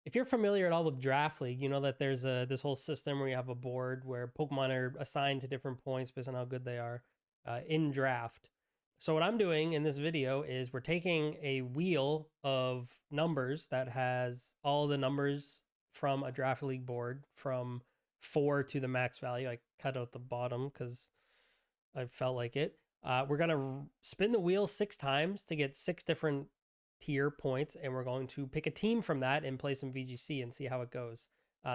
if you're familiar at all with Draft League, you know that there's this whole system where you have a board where Pokemon are assigned to different points based on how good they are in draft. So what I'm doing in this video is we're taking a wheel of numbers that has all the numbers from a Draft League board from 4 to the max value. I cut out the bottom because I felt like it. We're gonna spin the wheel 6 times to get 6 different tier points, and we're going to pick a team from that and play some VGC and see how it goes.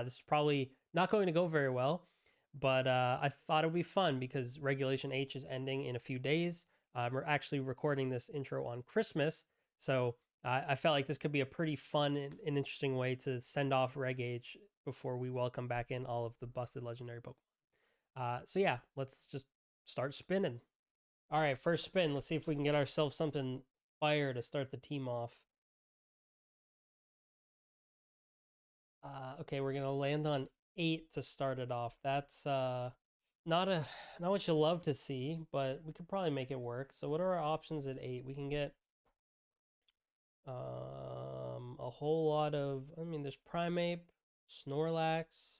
This is probably not going to go very well, but I thought it would be fun because Regulation H is ending in a few days. We're actually recording this intro on Christmas, so I felt like this could be a pretty fun and interesting way to send off Reg H before we welcome back in all of the busted legendary Pokemon. So yeah, let's just start spinning. All right, first spin. Let's see if we can get ourselves something fire to start the team off. Okay, we're gonna land on 8 to start it off. That's not what you love to see, but we could probably make it work. So what are our options at 8? We can get a whole lot of, I mean, there's Primeape, Snorlax.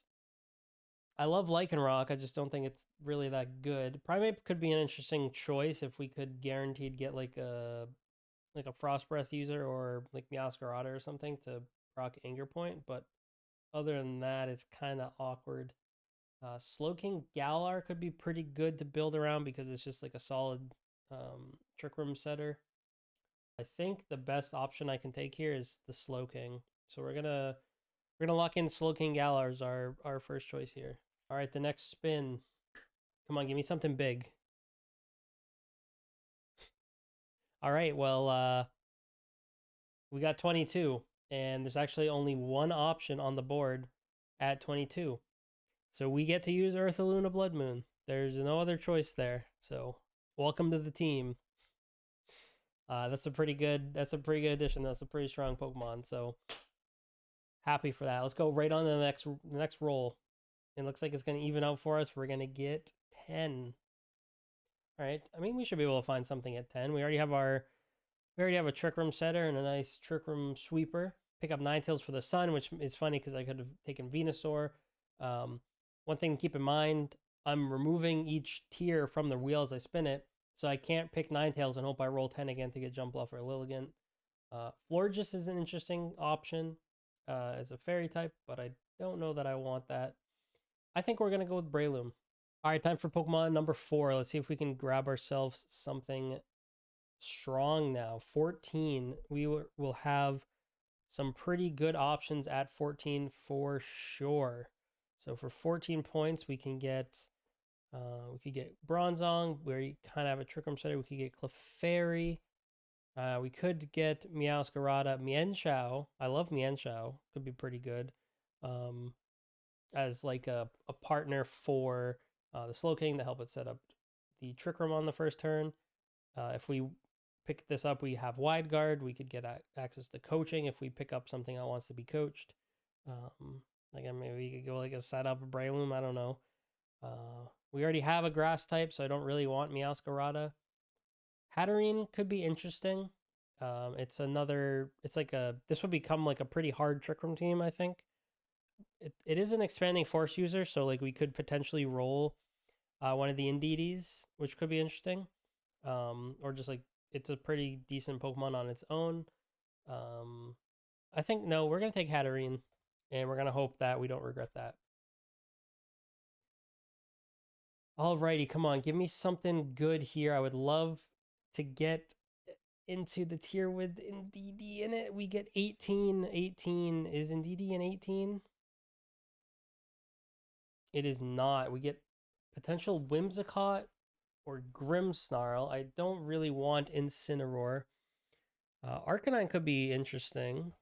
I love Lycanroc, I just don't think it's really that good. Primeape could be an interesting choice if we could guaranteed get like a Frost Breath user or like Meowscarada or something to proc Anger Point, but other than that, it's kind of awkward. Slowking Galar could be pretty good to build around because it's just like a solid Trick Room setter. I think the best option I can take here is the Slowking. So we're gonna lock in Slowking Galar as our first choice here. All right, the next spin. Come on, give me something big. All right, well, we got 22, and there's actually only one option on the board at 22. So we get to use Ursaluna Blood Moon. There's no other choice there. So welcome to the team. That's a pretty good addition. That's a pretty strong Pokemon. So happy for that. Let's go right on to the next roll. It looks like it's going to even out for us. We're going to get 10. All right. I mean, we should be able to find something at 10. We already have a Trick Room setter and a nice Trick Room sweeper. Pick up Ninetales for the Sun, which is funny because I could have taken Venusaur. One thing to keep in mind, I'm removing each tier from the wheel as I spin it, so I can't pick Ninetales and hope I roll 10 again to get Jumpluff or Lilligant. Florges is an interesting option as a fairy type, but I don't know that I want that. I think we're going to go with Breloom. All right, time for Pokemon number 4. Let's see if we can grab ourselves something strong now. 14. We will have some pretty good options at 14 for sure. So for 14 points, we can get we could get Bronzong, where you kind of have a Trick Room setter. We could get Clefairy. We could get Meowscarada, Mienshao. I love Mienshao. Could be pretty good. As like a partner for the Slowking to help it set up the Trick Room on the first turn. If we pick this up, we have Wide Guard. We could get access to coaching if we pick up something that wants to be coached. Like maybe we could go like a setup of Breloom. I don't know. We already have a grass type, so I don't really want Meowscarada. Hatterene could be interesting. This would become like a pretty hard Trick Room team, I think. It is an expanding force user, so like we could potentially roll one of the Indeedys, which could be interesting. Or just like it's a pretty decent Pokemon on its own. I think no, we're gonna take Hatterene, and we're gonna hope that we don't regret that. Alrighty, come on, give me something good here. I would love to get into the tier with Indeedee in it. We get 18. 18. Is Indeedee an 18? It is not. We get potential Whimsicott or Grimmsnarl. I don't really want Incineroar. Arcanine could be interesting.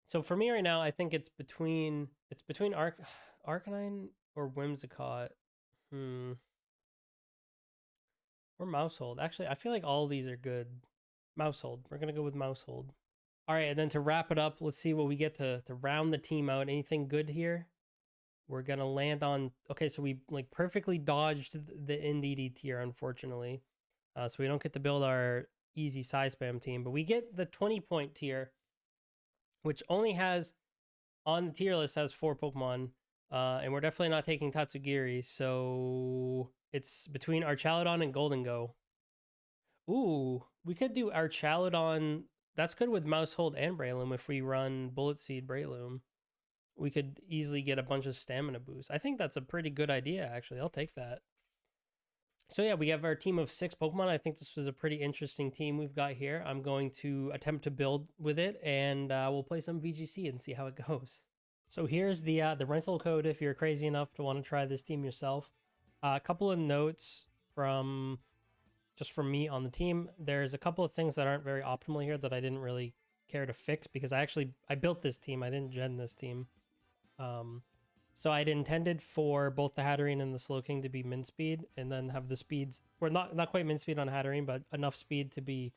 So for me right now, I think it's between Arcanine or Whimsicott. Or Mousehold. Actually, I feel like all of these are good. Mousehold. We're going to go with Mousehold. All right, and then to wrap it up, let's see what we get to round the team out. Anything good here? We're going to land on... Okay, so we like perfectly dodged the Indeedee tier, unfortunately. So we don't get to build our easy size spam team, but we get the 20-point tier, which only has on the tier list has 4 Pokemon, and we're definitely not taking Tatsugiri, so it's between Archaludon and Golden Go. Ooh, we could do Archaludon. That's good with Mousehold and Breloom if we run Bullet Seed Breloom. We could easily get a bunch of stamina boost. I think that's a pretty good idea, actually. I'll take that. So yeah, we have our team of 6 Pokemon. I think this was a pretty interesting team we've got here. I'm going to attempt to build with it, and we'll play some VGC and see how it goes. So here's the rental code if you're crazy enough to want to try this team yourself. A couple of notes from me on the team. There's a couple of things that aren't very optimal here that I didn't really care to fix because I built this team. I didn't gen this team. So I'd intended for both the Hatterene and the Slowking to be min speed, and then have the speeds, or not quite min speed on Hatterene, but enough speed to be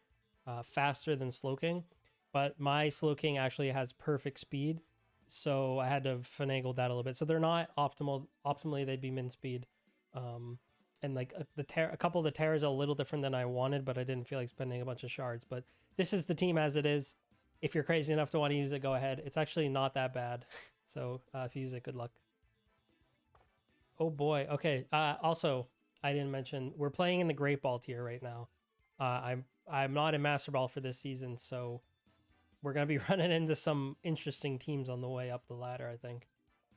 faster than Slowking. But my Slowking actually has perfect speed, so I had to finagle that a little bit. So they're not optimal. Optimally, they'd be min speed. And like a couple of the Terras are a little different than I wanted, but I didn't feel like spending a bunch of shards. But this is the team as it is. If you're crazy enough to want to use it, go ahead. It's actually not that bad. So if you use it, good luck. Oh boy. Okay. Also, I didn't mention we're playing in the Great Ball tier right now. I'm not in Master Ball for this season, so we're gonna be running into some interesting teams on the way up the ladder, I think.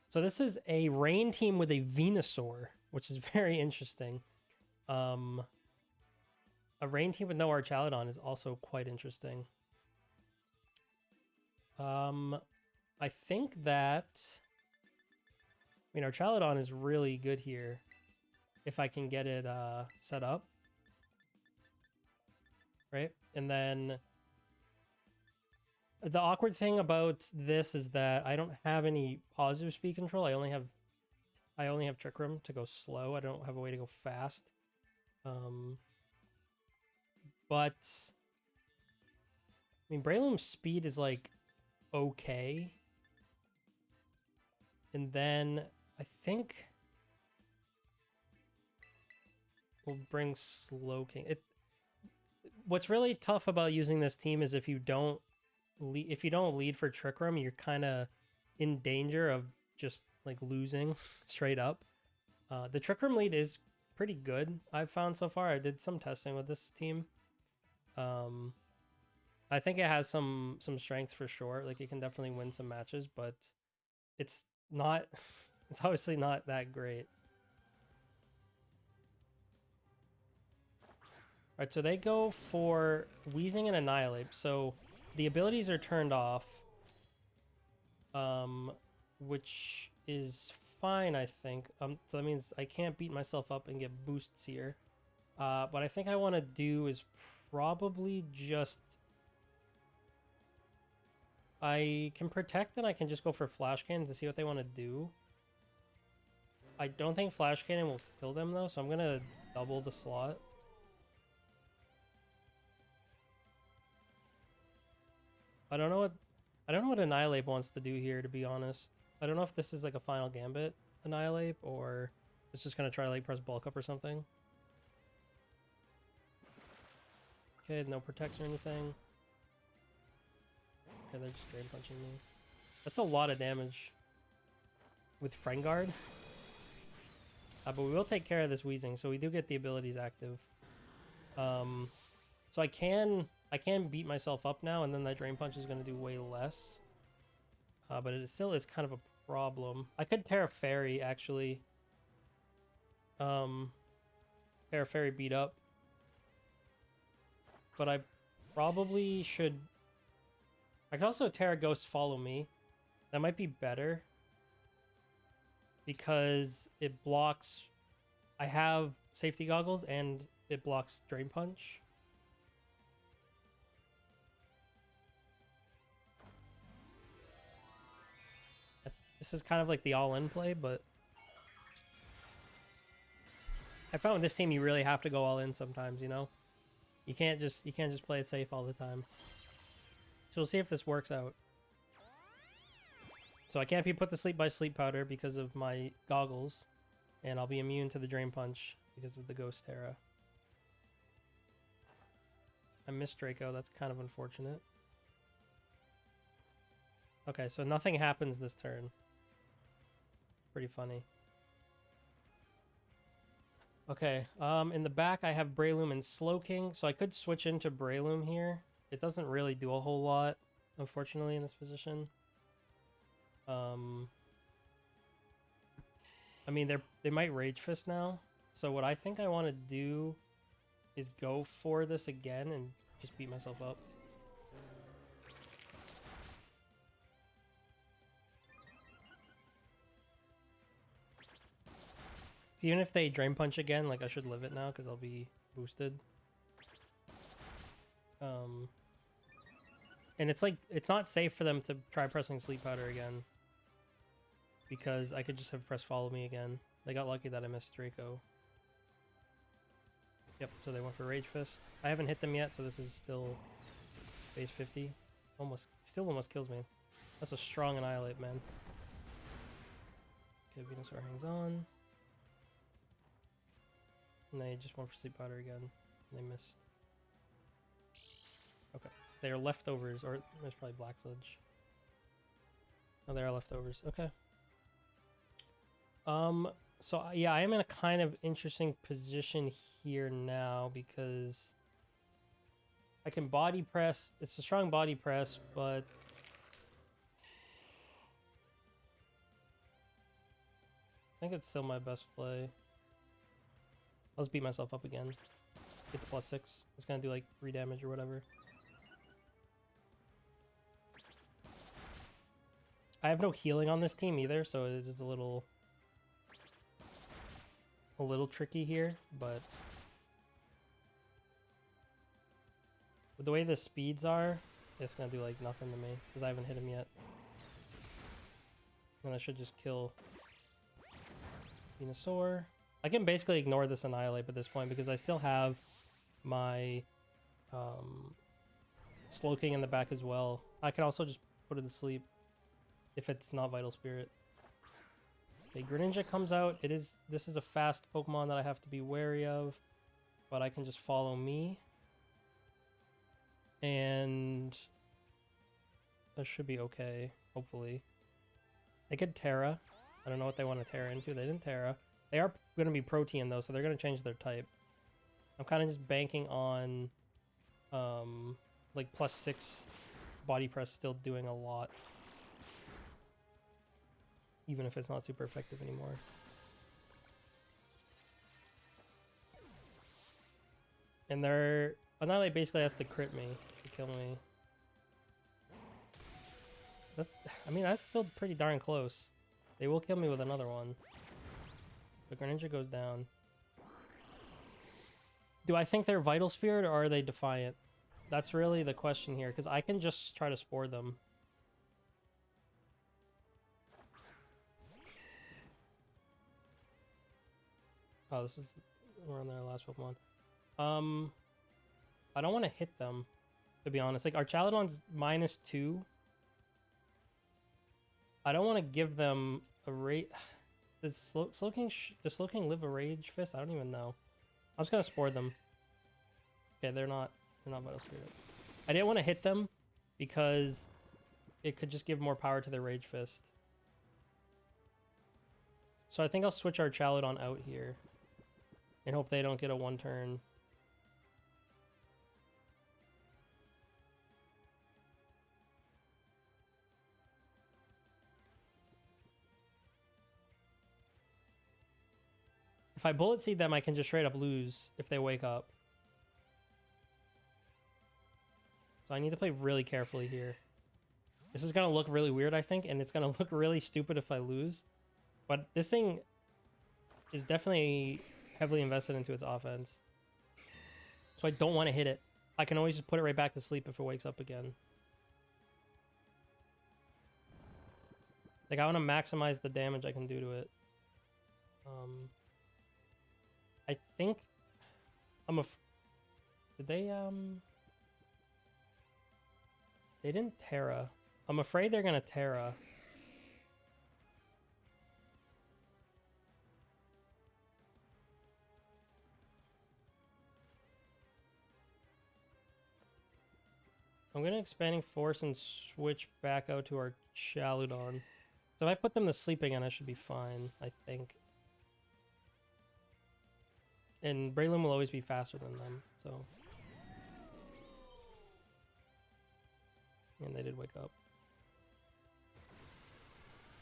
So this is a Rain team with a Venusaur, which is very interesting. A Rain team with no Archaludon is also quite interesting. I think that... I mean, Archaludon is really good here if I can get it set up. Right? And then the awkward thing about this is that I don't have any positive speed control. I only have Trick Room to go slow. I don't have a way to go fast. But I mean, Breloom's speed is like okay. And then I think we'll bring Slowking. What's really tough about using this team is if you don't lead for Trick Room, you're kind of in danger of just like losing straight up. The Trick Room lead is pretty good, I've found so far. I did some testing with this team. I think it has some strength for sure. Like, it can definitely win some matches, but it's not it's obviously not that great. All right, so they go for Wheezing and Annihilate. So the abilities are turned off, which is fine, I think. So that means I can't beat myself up and get boosts here. What I think I want to do is probably just... I can Protect and I can just go for Flash Cannon to see what they want to do. I don't think Flash Cannon will kill them though, so I'm gonna double the slot. I don't know what Annihilate wants to do here, to be honest. I don't know if this is like a final gambit Annihilate, or it's just gonna try to like press bulk up or something. Okay, no protects or anything. Okay, they're just Drain Punching me. That's a lot of damage with Friend Guard. But we will take care of this Wheezing, so we do get the abilities active. So I can beat myself up now, and then that Drain Punch is going to do way less. But it still is kind of a problem. I could Terra Fairy, actually. Terra Fairy beat up. But I probably should... I could also Terra Ghost Follow Me. That might be better. Because it blocks... I have Safety Goggles, and it blocks Drain Punch. This is kind of like the all-in play, but... I found with this team you really have to go all in sometimes, you know? You can't just play it safe all the time. So we'll see if this works out. So I can't be put to sleep by Sleep Powder because of my goggles. And I'll be immune to the Drain Punch because of the Ghost Terra. I missed Draco, that's kind of unfortunate. Okay, so nothing happens this turn. Pretty funny. Okay, in the back I have Breloom and Slowking, so I could switch into Breloom here. It doesn't really do a whole lot, unfortunately, in this position. I mean, they might Rage Fist now, so what I think I want to do is go for this again and just beat myself up. So even if they Drain Punch again, like I should live it now because I'll be boosted. And it's like, it's not safe for them to try pressing Sleep Powder again, because I could just have pressed Follow Me again. They got lucky that I missed Draco. Yep, so they went for Rage Fist. I haven't hit them yet, so this is still base 50. Still almost kills me. That's a strong Annihilate, man. Okay, Venusaur hangs on. And they just went for Sleep Powder again. And they missed. Okay. They are leftovers, or there's probably Black Sludge. Oh, they are leftovers. Okay. So yeah, I am in a kind of interesting position here now because I can body press. It's a strong body press, but I think it's still my best play. Let's beat myself up again. Get the +6. It's gonna do like 3 damage or whatever. I have no healing on this team either, so it's just a little tricky here, but with the way the speeds are, it's gonna do like nothing to me because I haven't hit him yet. And I should just kill Venusaur. I can basically ignore this Annihilate at this point because I still have my Slowking in the back as well. I can also just put it to sleep if it's not Vital Spirit. Okay, Greninja comes out. This is a fast Pokemon that I have to be wary of, but I can just follow me. And that should be okay, hopefully. They could Terra. I don't know what they want to Terra into. They didn't Terra. They are going to be Protean, though, so they're going to change their type. I'm kind of just banking on, like, +6 body press still doing a lot. Even if it's not super effective anymore. And their Annihilate basically has to crit me to kill me. That's still pretty darn close. They will kill me with another one. But Greninja goes down. Do I think they're Vital Spirit or are they Defiant? That's really the question here, because I can just try to Spore them. Oh, we're on their last Pokemon. I don't want to hit them, to be honest. Like, our Chaladon's -2. I don't want to give them a rate. Does Slowking live a Rage Fist? I don't even know. I'm just gonna Spore them. Okay, they're not Vital Spirit. I didn't want to hit them because it could just give more power to their Rage Fist. So I think I'll switch our Chaladon out here and hope they don't get a 1-turn. If I Bullet Seed them, I can just straight up lose if they wake up. So I need to play really carefully here. This is going to look really weird, I think, and it's going to look really stupid if I lose. But this thing is definitely heavily invested into its offense. So I don't want to hit it. I can always just put it right back to sleep if it wakes up again. Like, I want to maximize the damage I can do to it. I think did they they didn't Terra. I'm afraid they're gonna Terra. I'm gonna expanding force and switch back out to our Chaludon. So if I put them to sleep again, I should be fine, I think. And Breloom will always be faster than them, so. And they did wake up.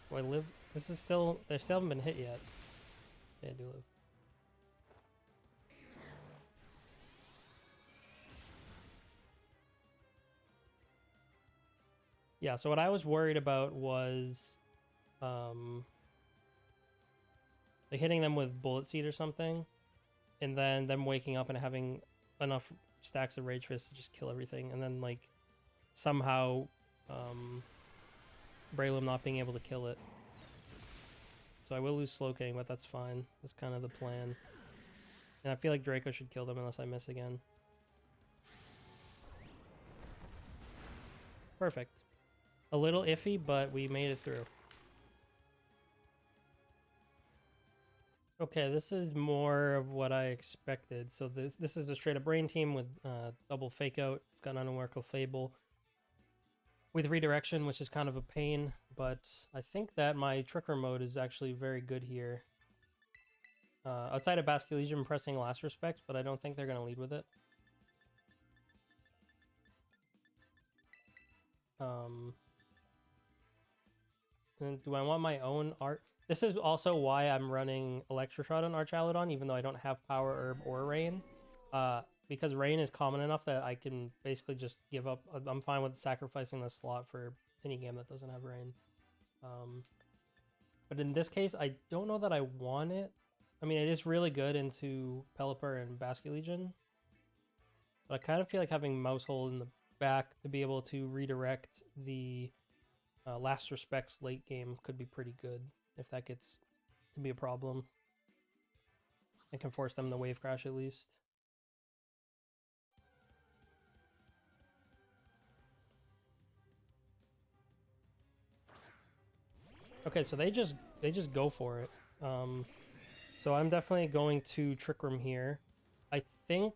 Do I live? This is still, they still haven't been hit yet. Yeah, I do live. Yeah, so what I was worried about was like hitting them with Bullet Seed or something, and then them waking up and having enough stacks of Rage Fist to just kill everything, and then like somehow Breloom not being able to kill it. So I will lose Slowking, but that's fine. That's kind of the plan. And I feel like Draco should kill them unless I miss again. Perfect. A little iffy, but we made it through. Okay, this is more of what I expected. So this is a straight up brain team with double fake out. It's got Unworkable Fable with redirection, which is kind of a pain, but I think that my Trick Room mode is actually very good here. Outside of Basculegion pressing Last Respect, but I don't think they're going to lead with it. And do I want my own art? This is also why I'm running Electroshot on Archaludon, even though I don't have Power Herb or Rain. Because Rain is common enough that I can basically just give up. I'm fine with sacrificing the slot for any game that doesn't have Rain. But in this case, I don't know that I want it. I mean, it is really good into Pelipper and Basculegion. But I kind of feel like having Mousehole in the back to be able to redirect the Last Respects late game could be pretty good if that gets to be a problem. I can force them to Wave Crash at least. Okay, so they just go for it. So I'm definitely going to Trick Room here. I think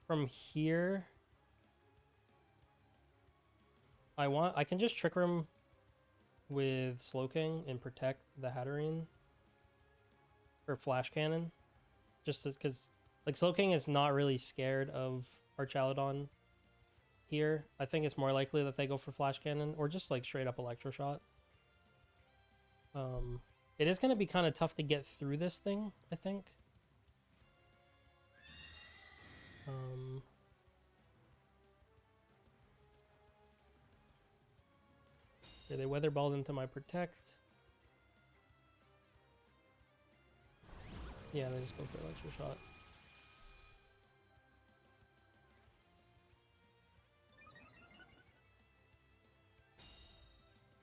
from here I can just Trick Room with Slowking and protect the Hatterene or Flash Cannon, just because like Slowking is not really scared of Archaludon here. I think it's more likely that they go for Flash Cannon or just like straight up Electroshot. It is going to be kind of tough to get through this thing, I think. Okay, they Weather Balled into my Protect. Yeah, they just go for Electroshot.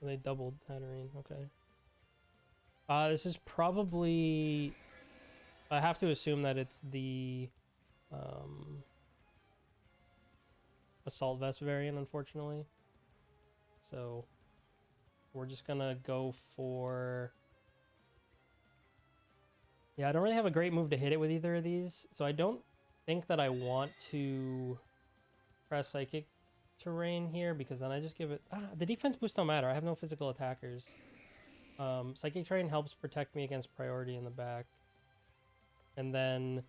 They doubled Hatterene, okay. This is probably... I have to assume that it's the Assault Vest variant, unfortunately. So we're just gonna go for... Yeah, I don't really have a great move to hit it with either of these, so I don't think that I want to press Psychic Terrain here, because then I just give it... the defense boosts don't matter. I have no physical attackers. Psychic Terrain helps protect me against priority in the back. And then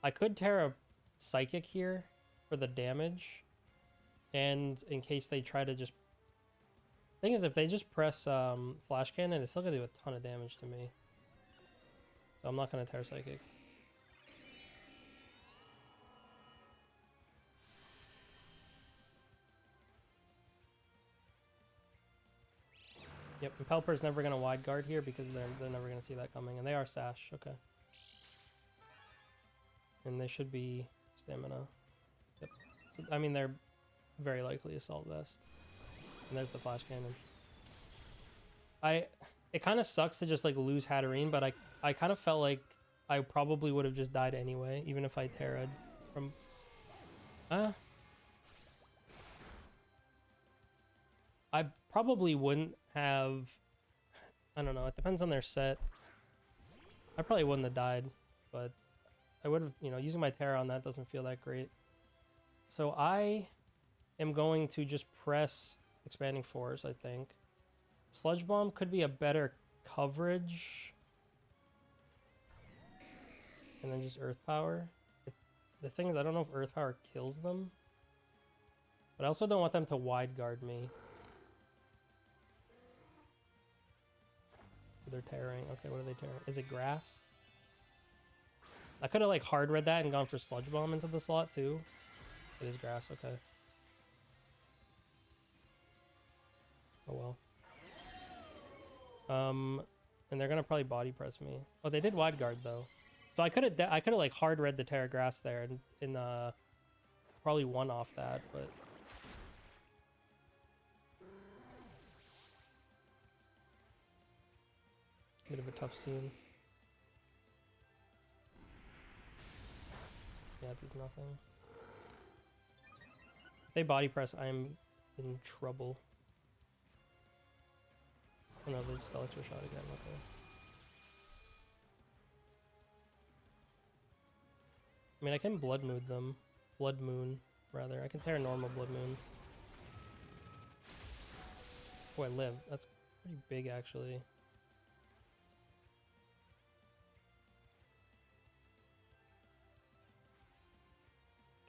I could tear a Psychic here for the damage. And in case they try to just... Thing is, if they just press Flash Cannon, it's still going to do a ton of damage to me. So I'm not going to tear Psychic. Yep, and Pelipper's never going to wide guard here because they're never going to see that coming. And they are Sash, okay. And they should be Stamina. Yep. So, I mean, they're very likely Assault Vest. And there's the Flash Cannon. It kind of sucks to just like lose Hatterene, but I kind of felt like I probably would have just died anyway, even if I Terra'd from... I probably wouldn't have... I don't know, it depends on their set. I probably wouldn't have died, but I would have, you know, using my Terra on that doesn't feel that great. So I am going to just press Expanding Force, I think. Sludge Bomb could be a better coverage. And then just Earth Power. The thing is, I don't know if Earth Power kills them. But I also don't want them to wide guard me. They're tearing. Okay, what are they tearing? Is it grass? I could have like hard read that and gone for Sludge Bomb into the slot too. It is grass, okay. Oh well. And they're gonna probably body press me. Oh, they did wide guard though. So I could have like hard read the Terra Grass there and probably won off that, but bit of a tough scene. Yeah, it does nothing. If they body press, I'm in trouble. Oh no, they just electro shot again. Okay. I mean, I can Blood Moon them. Blood Moon, rather. I can Terra normal Blood Moon. Oh, I live. That's pretty big, actually.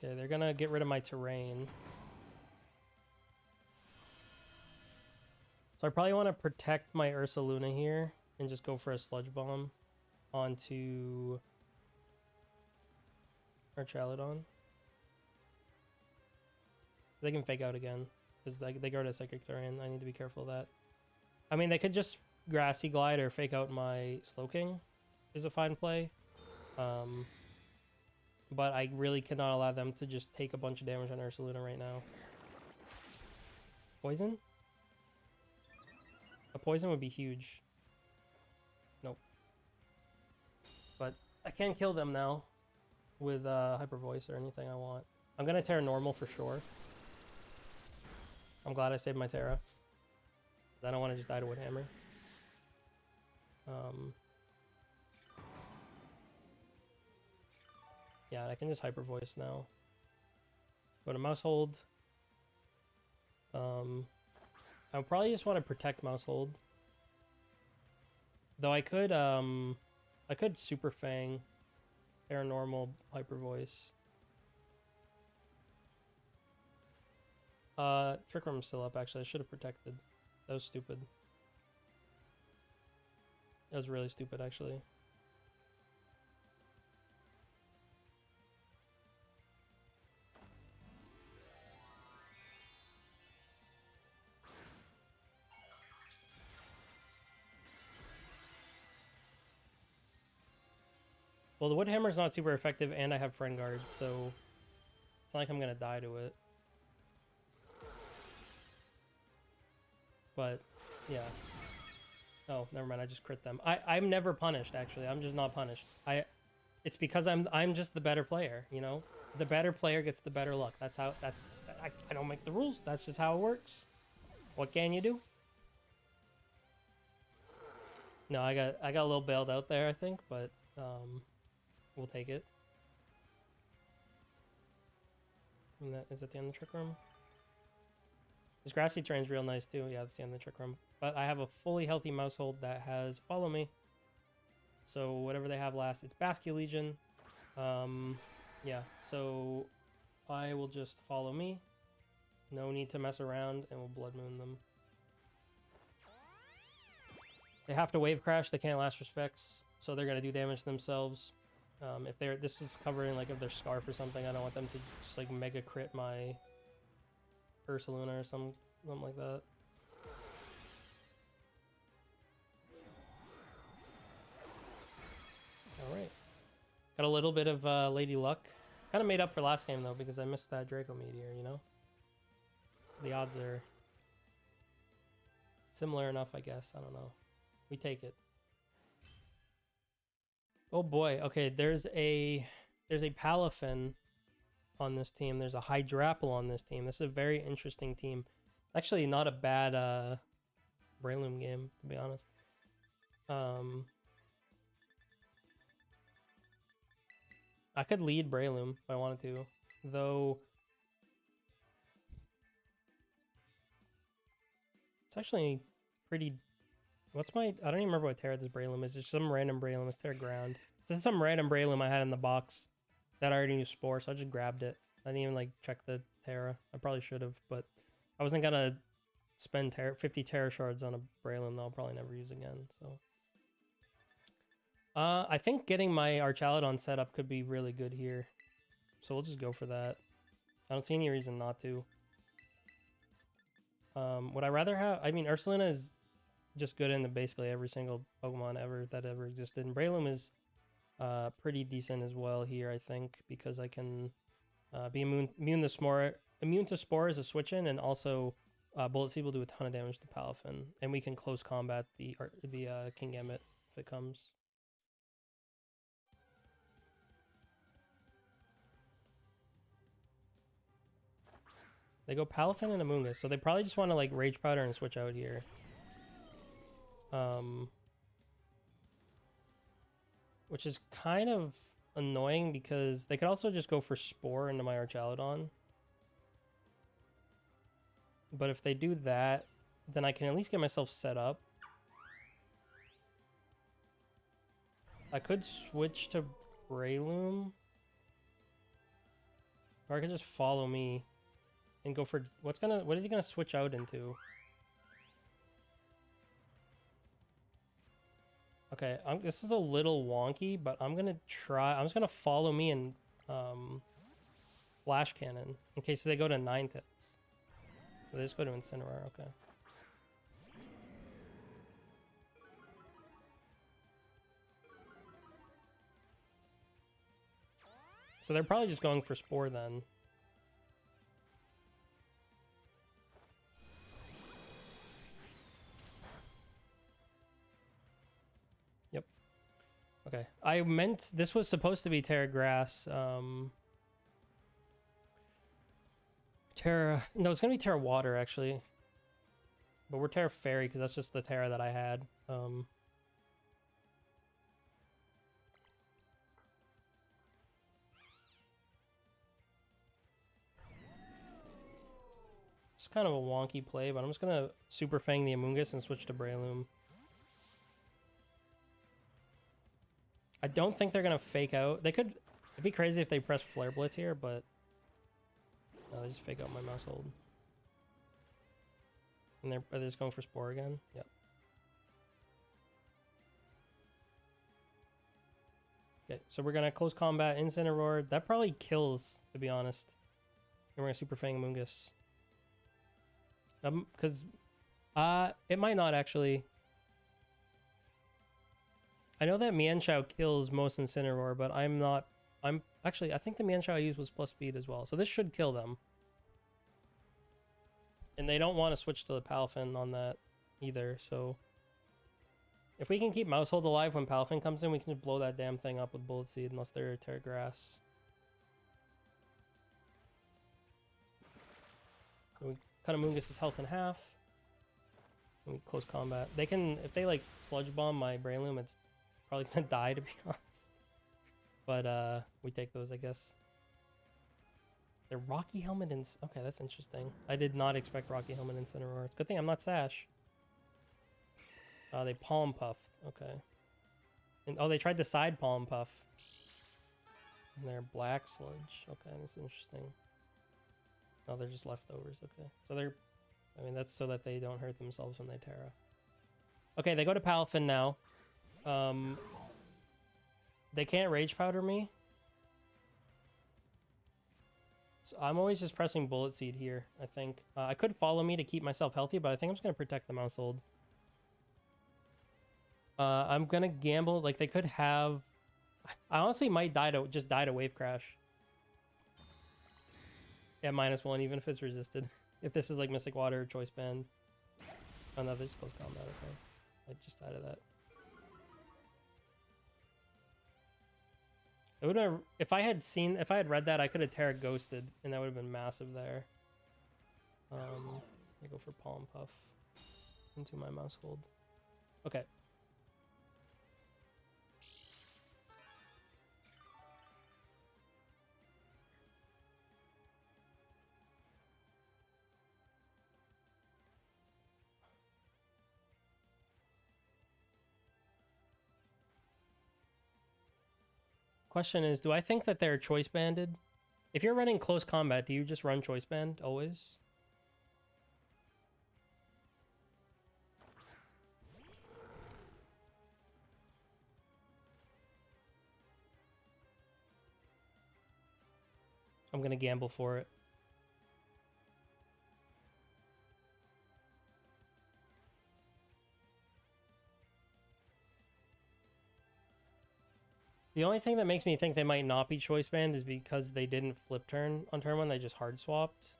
Okay, they're gonna get rid of my terrain. So I probably want to protect my Ursaluna here and just go for a Sludge Bomb onto Archaludon. They can fake out again because they go to Psychic Terrain. I need to be careful of that. I mean, they could just Grassy Glide or fake out my Slowking is a fine play. But I really cannot allow them to just take a bunch of damage on Ursaluna right now. Poison? A poison would be huge. Nope. But I can kill them now with Hyper Voice or anything I want. I'm gonna Terra normal for sure. I'm glad I saved my Terra. I don't want to just die to Wood Hammer. Yeah, I can just Hyper Voice now. Go to Mouse Hold. I probably just want to protect Mouse Hold. Though I could Super Fang, Paranormal, Hyper Voice. Trick Room's still up, actually. I should have protected. That was stupid. That was really stupid, actually. Well, the Wood Hammer's not super effective, and I have Friend Guard, so it's not like I'm gonna die to it. But, yeah. Oh, never mind, I just crit them. I'm never punished, actually. I'm just not punished. It's because I'm just the better player, you know? The better player gets the better luck. That's how, I don't make the rules. That's just how it works. What can you do? No, I got a little bailed out there, I think, but, we'll take it. And is that the end of the Trick Room? This Grassy Terrain's real nice too. Yeah, that's the end of the Trick Room. But I have a fully healthy Mouse Hold that has Follow Me. So whatever they have last, it's Basque Legion. Yeah, so I will just Follow Me. No need to mess around, and we'll Blood Moon them. They have to Wave Crash. They can't Last Respects, so they're gonna do damage to themselves. If this is covering like if they're Scarf or something, I don't want them to just like mega crit my Ursaluna or something like that. All right, got a little bit of Lady Luck. Kind of made up for last game though because I missed that Draco Meteor. You know, the odds are similar enough, I guess. I don't know. We take it. Oh boy. Okay, there's a Palafin on this team. There's a Hydrapple on this team. This is a very interesting team. Actually, not a bad Breloom game, to be honest. I could lead Breloom if I wanted to, though. It's actually pretty... What's my... I don't even remember what Terra this Breloom is. It's some random Breloom. It's Terra Ground. It's some random Breloom I had in the box that I already knew Spore, so I just grabbed it. I didn't even, like, check the Terra. I probably should have, but I wasn't gonna spend 50 Terra Shards on a Breloom that I'll probably never use again, so... I think getting my Archaludon set up could be really good here. So we'll just go for that. I don't see any reason not to. Would I rather have... I mean, Ursaluna is just good in basically every single Pokemon that ever existed. And Breloom is pretty decent as well here, I think, because I can be immune to Spore as a switch-in, and also Bullet Seed will do a ton of damage to Palafin. And we can close combat the Kingambit if it comes. They go Palafin and Amoonguss, so they probably just want to like Rage Powder and switch out here. Which is kind of annoying because they could also just go for Spore into my Archaludon. But if they do that, then I can at least get myself set up. I could switch to Breloom. Or I could just follow me and go for... What is he gonna switch out into? Okay, this is a little wonky, but I'm gonna try... I'm just gonna follow me and Flash Cannon in case they go to Ninetales. They just go to Incineroar, okay. So they're probably just going for Spore then. Yep. Okay. I meant this was supposed to be Terra Grass. No, it's gonna be Terra Water actually. But we're Terra Fairy because that's just the Terra that I had. It's kind of a wonky play, but I'm just gonna Super Fang the Amoonguss and switch to Breloom. I don't think they're gonna fake out. They could... It'd be crazy if they press Flare Blitz here, but... No, they just fake out my mouse hold. And are they just going for Spore again? Yep. Okay, so we're gonna close combat Incineroar. That probably kills, to be honest. And we're gonna Super Fang Amoonguss. Because it might not actually. I know that Mienshao kills most Incineroar, but I think the Mienshao I used was plus speed as well, so this should kill them. And they don't want to switch to the Palafin on that either, so if we can keep Mousehold alive when Palafin comes in, we can just blow that damn thing up with Bullet Seed, unless they're Terra Grass. So we cut Amoonguss' health in half. And we close combat. They can, if they like Sludge Bomb my Breloom, it's probably gonna die, to be honest. But we take those, I guess. They're Rocky Helmet and... Okay, that's interesting. I did not expect Rocky Helmet and Incineroar. It's a good thing I'm not Sash. They Palm Puffed. Okay. And, oh, they tried the side Palm Puff. And they're Black Sludge. Okay, that's interesting. Oh, they're just leftovers. Okay. So they're... I mean, that's so that they don't hurt themselves when they Terra. Okay, they go to Palafin now. They can't Rage Powder me. So I'm always just pressing Bullet Seed here, I think. I could follow me to keep myself healthy, but I think I'm just going to protect the Mousehold. I'm going to gamble. Like, they could have... I honestly might just die to Wave Crash. Yeah, -1, even if it's resisted. If this is like Mystic Water or Choice Band. Oh no, they just close combat, okay. I just died of that. It would have, if I had read that, I could have Terra Ghosted, and that would have been massive there. I go for Palm Puff into my Mousehold. Okay. Question is, do I think that they're choice banded? If you're running close combat, do you just run choice band always? I'm gonna gamble for it. The only thing that makes me think they might not be choice banned is because they didn't flip turn on turn 1, they just hard swapped.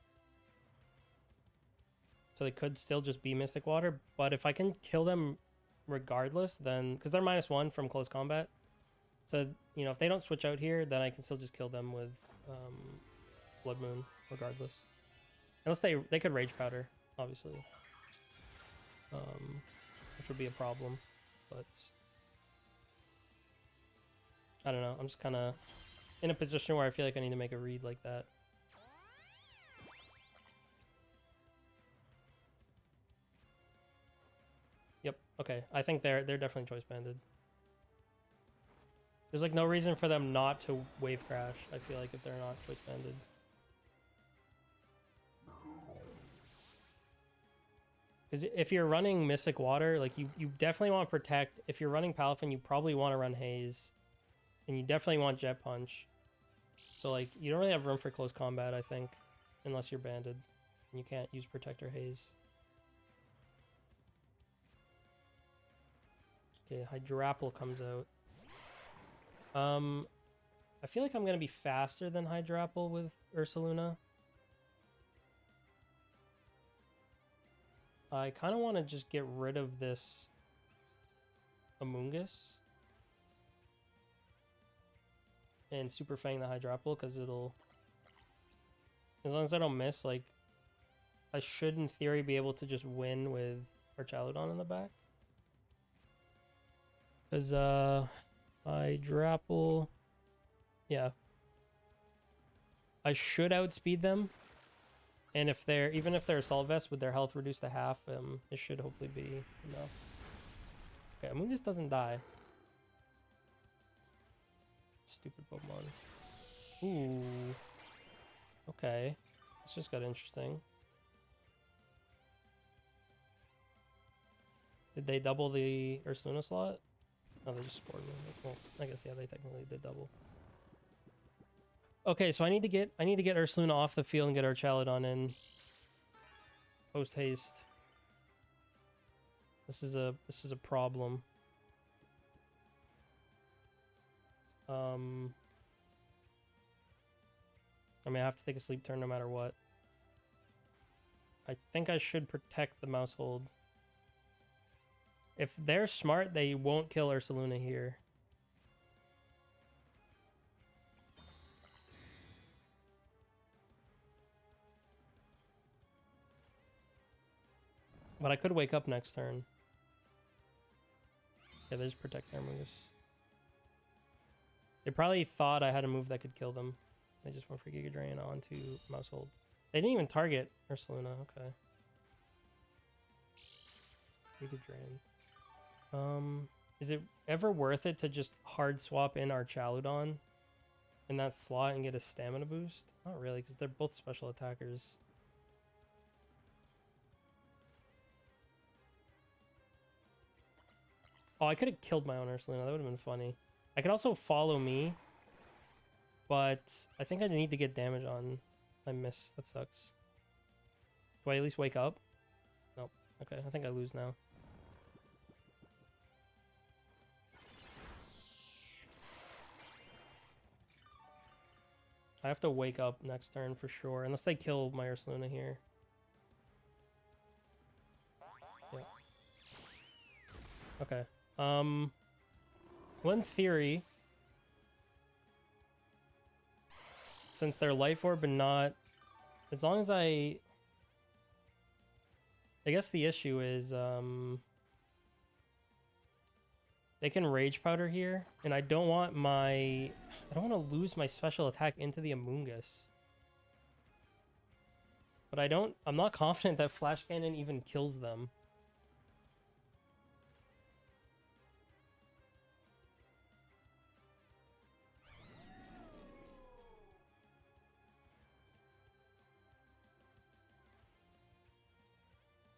So they could still just be Mystic Water, but if I can kill them regardless, then... Because they're -1 from close combat. So, you know, if they don't switch out here, then I can still just kill them with Blood Moon, regardless. Unless they could Rage Powder, obviously. Which would be a problem, but... I don't know, I'm just kind of in a position where I feel like I need to make a read like that. Yep, okay. I think they're definitely choice banded. There's like no reason for them not to wave crash, I feel like, if they're not choice banded. Because if you're running Mystic Water, like you definitely want to protect. If you're running Palafin, you probably want to run Haze. And you definitely want Jet Punch. So like you don't really have room for close combat, I think. Unless you're banded. And you can't use Protector Haze. Okay, Hydrapple comes out. I feel like I'm gonna be faster than Hydrapple with Ursaluna. I kind of want to just get rid of this Amoonguss and Super Fang the Hydrapple, because it'll... As long as I don't miss, like, I should, in theory, be able to just win with Archaludon in the back. Because, Hydrapple... Yeah. I should outspeed them. And if they're... Even if they're Assault Vest with their health reduced to half, it should hopefully be enough. Okay, Amoonguss doesn't die. Stupid Pokemon. Ooh. Okay. This just got interesting. Did they double the Ursaluna slot? Oh, they just scored me. Well, I guess, yeah, they technically did double. Okay, so I need to get Ursaluna off the field and get Archaludon in. Post haste. This is a problem. I mean, I have to take a sleep turn no matter what. I think I should protect the mouse hold. If they're smart, they won't kill Ursaluna here. But I could wake up next turn. Yeah, they just protect their moves. They probably thought I had a move that could kill them. They just went for Giga Drain onto Mouse Hold. They didn't even target Ursaluna. Okay. Giga Drain. Is it ever worth it to just hard swap in Archaludon in that slot and get a stamina boost? Not really, because they're both special attackers. Oh, I could have killed my own Ursaluna. That would have been funny. I could also follow me, but I think I need to get damage on. I miss. That sucks. Do I at least wake up? Nope. Okay, I think I lose now. I have to wake up next turn for sure, unless they kill my Ursaluna here. Yeah. Okay. One theory, since they're Life Orb and not, as long as I guess the issue is, they can Rage Powder here, and I don't want to lose my special attack into the Amoonguss. But I'm not confident that Flash Cannon even kills them.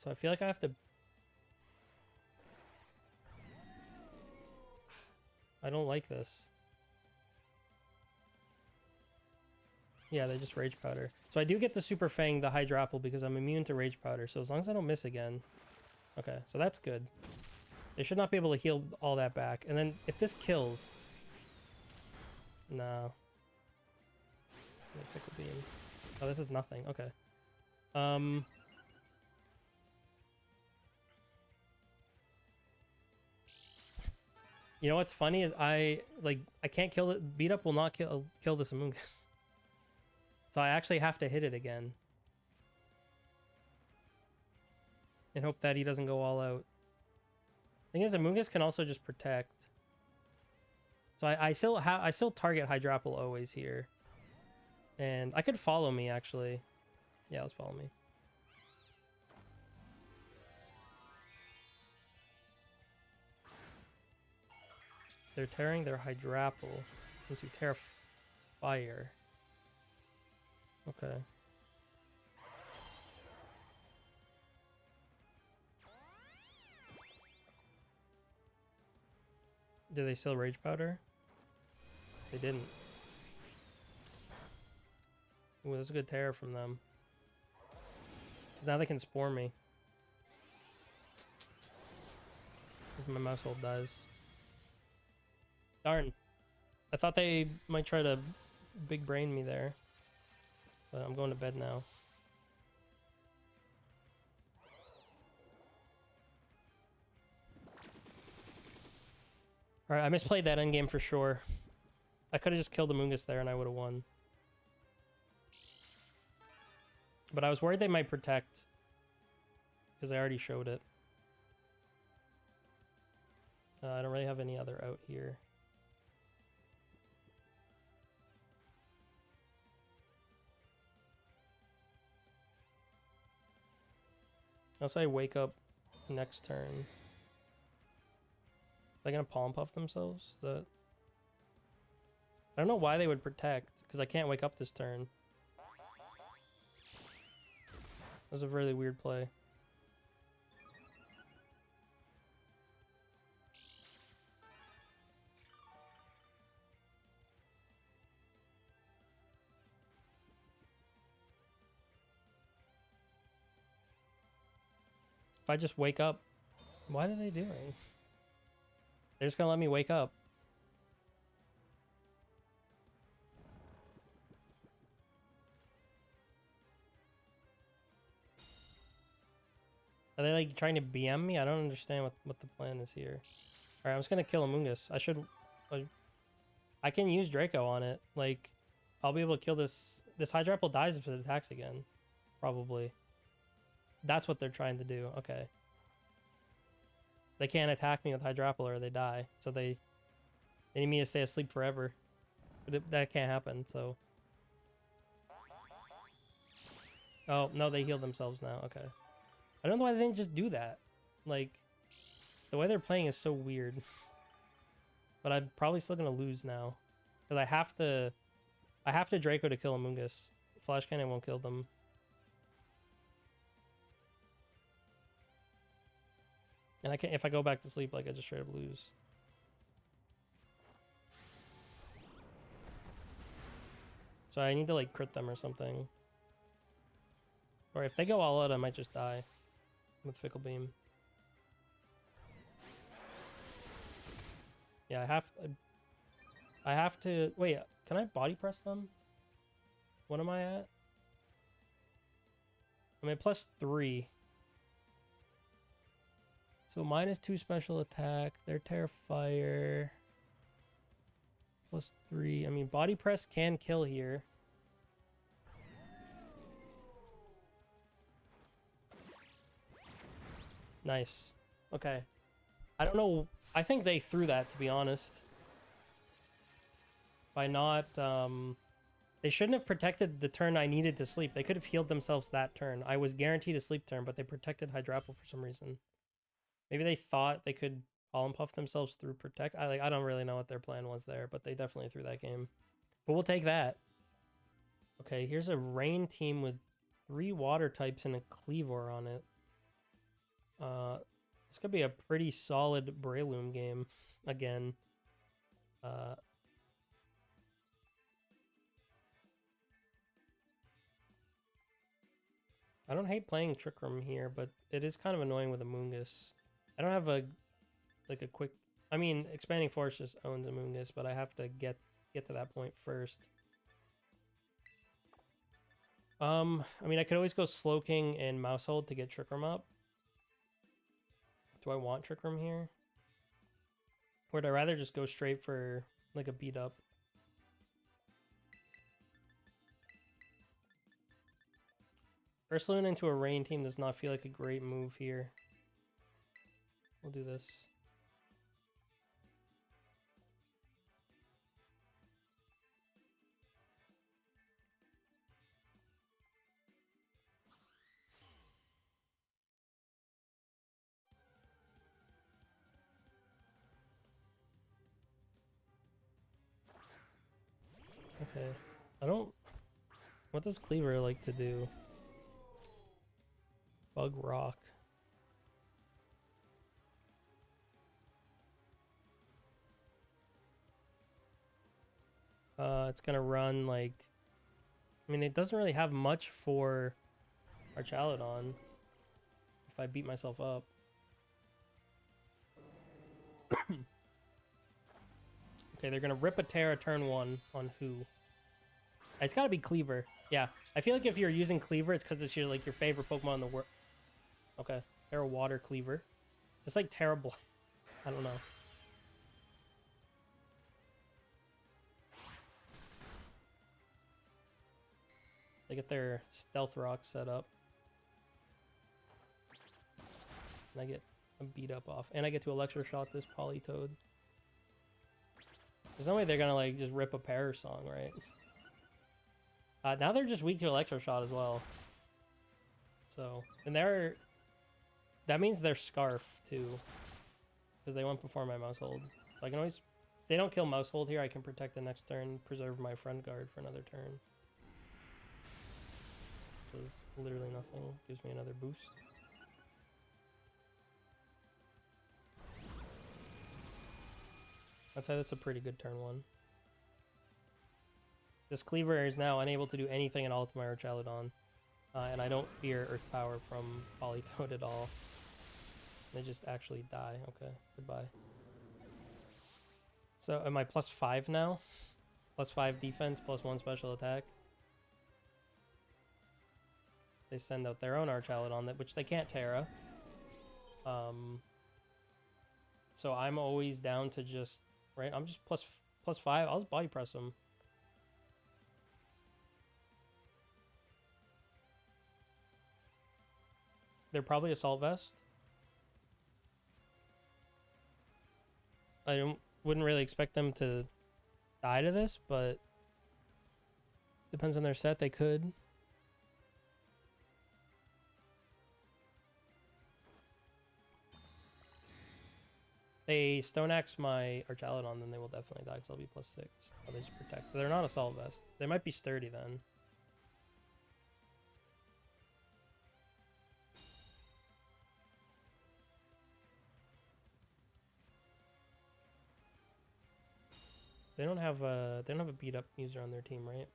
So I feel like I have to... I don't like this. Yeah, they just Rage Powder. So I do get the Super Fang, the Hydro Apple, because I'm immune to Rage Powder. So as long as I don't miss again. Okay, so that's good. They should not be able to heal all that back. And then if this kills... No. Fickle Beam. Oh, this is nothing. Okay. You know what's funny is I can't kill it. Beat up will not kill this Amoonguss. So I actually have to hit it again. And hope that he doesn't go all out. Thing is, Amoonguss can also just protect. So I still target Hydro Apple always here. And I could follow me actually. Yeah, let's follow me. They're tearing their Hydro Apple into Terra Fire. Okay. Do they still Rage Powder? They didn't. Ooh, that's a good Terra from them. Because now they can Spore me. Because my mouse hold dies. Darn. I thought they might try to big brain me there. But I'm going to bed now. Alright, I misplayed that endgame for sure. I could have just killed the Amoonguss there and I would have won. But I was worried they might protect. Because I already showed it. I don't really have any other out here. Unless I wake up next turn. Are they gonna Palm Puff themselves? Is that... I don't know why they would protect, because I can't wake up this turn. That was a really weird play. If I just wake up... What are they doing? They're just gonna let me wake up. Are they like trying to BM me? I don't understand what the plan is here. Alright, I'm just gonna kill Amoonguss. I should... I can use Draco on it. Like, I'll be able to kill this... This Hydro Apple dies if it attacks again. Probably. That's what they're trying to do. Okay. They can't attack me with Hydro Apple or they die. So they need me to stay asleep forever. But that can't happen, so... Oh, no, they healed themselves now. Okay. I don't know why they didn't just do that. Like, the way they're playing is so weird. But I'm probably still gonna lose now. Because I have to Draco to kill Amoonguss. Flash Cannon won't kill them. And I can't, if I go back to sleep, like, I just straight up lose. So I need to, like, crit them or something. Or if they go all out, I might just die. With Fickle Beam. Yeah, I have to... Wait, can I body press them? What am I at? I'm at +3. So -2 special attack. They're Terrifier. +3. I mean, body press can kill here. Nice. Okay. I don't know. I think they threw that, to be honest. By not... They shouldn't have protected the turn I needed to sleep. They could have healed themselves that turn. I was guaranteed a sleep turn, but they protected Hydro Apple for some reason. Maybe they thought they could Pollen Puff themselves through Protect. I don't really know what their plan was there, but they definitely threw that game. But we'll take that. Okay, here's a Rain team with 3 water types and a Cleavor on it. This could be a pretty solid Breloom game again. I don't hate playing Trick Room here, but it is kind of annoying with Amoonguss. I don't have a quick. I mean, Expanding Force just owns Amoonguss, but I have to get to that point first. I mean, I could always go Slowking and Mousehold to get Trick Room up. Do I want Trick Room here? Or would I rather just go straight for like a beat up? Ursaluna into a rain team does not feel like a great move here. We'll do this. Okay. I don't... What does Cleaver like to do? Bug Rock. It's gonna run like... I mean, it doesn't really have much for Archaludon if I beat myself up. Okay, they're gonna rip a Terra turn 1 on who? It's gotta be Cleaver. Yeah, I feel like if you're using Cleaver, it's because it's your favorite Pokemon in the world. Okay, Terra Water Cleaver. It's like terrible. I don't know. They get their Stealth Rock set up. And I get a beat up off. And I get to Electroshock this Politoed. There's no way they're gonna like just rip a Pair Song, right? Now they're just weak to Electroshock as well. So, and that means they're Scarf too. Because they went before my Mousehold. So I can always, if they don't kill Mousehold here, I can protect the next turn, preserve my Friend Guard for another turn. Which is literally nothing. Gives me another boost. I'd say that's a pretty good turn 1. This Cleaver is now unable to do anything at all to my Archaludon. And I don't fear Earth Power from Politoed at all. They just actually die. Okay, goodbye. So am I +5 now? +5 defense, +1 special attack. They send out their own Archaludon, which they can't Terra. So I'm always down to just... Right, I'm just +5. I'll just Body Press them. They're probably Assault Vest. I wouldn't really expect them to die to this, but depends on their set. They could. They Stone Axe my Archaludon, then they will definitely die because I'll be +6. I'll just protect. But they're not Assault Vest. They might be sturdy then. They don't have a beat up user on their team, right?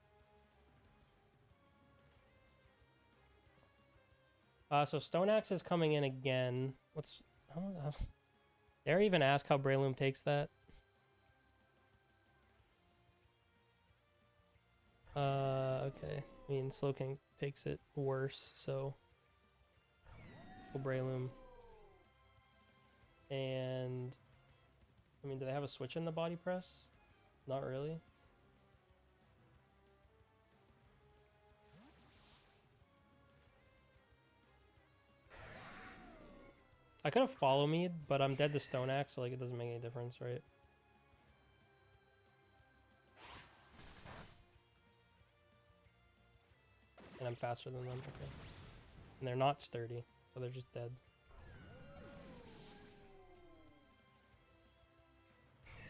So Stone Axe is coming in again. Dare I even ask how Breloom takes that? Okay. I mean, Slowking takes it worse, so we'll Breloom. And I mean, do they have a switch in the Body Press? Not really. I could have Follow Me, but I'm dead to Stone Axe, so like it doesn't make any difference, right? And I'm faster than them, okay. And they're not sturdy, so they're just dead.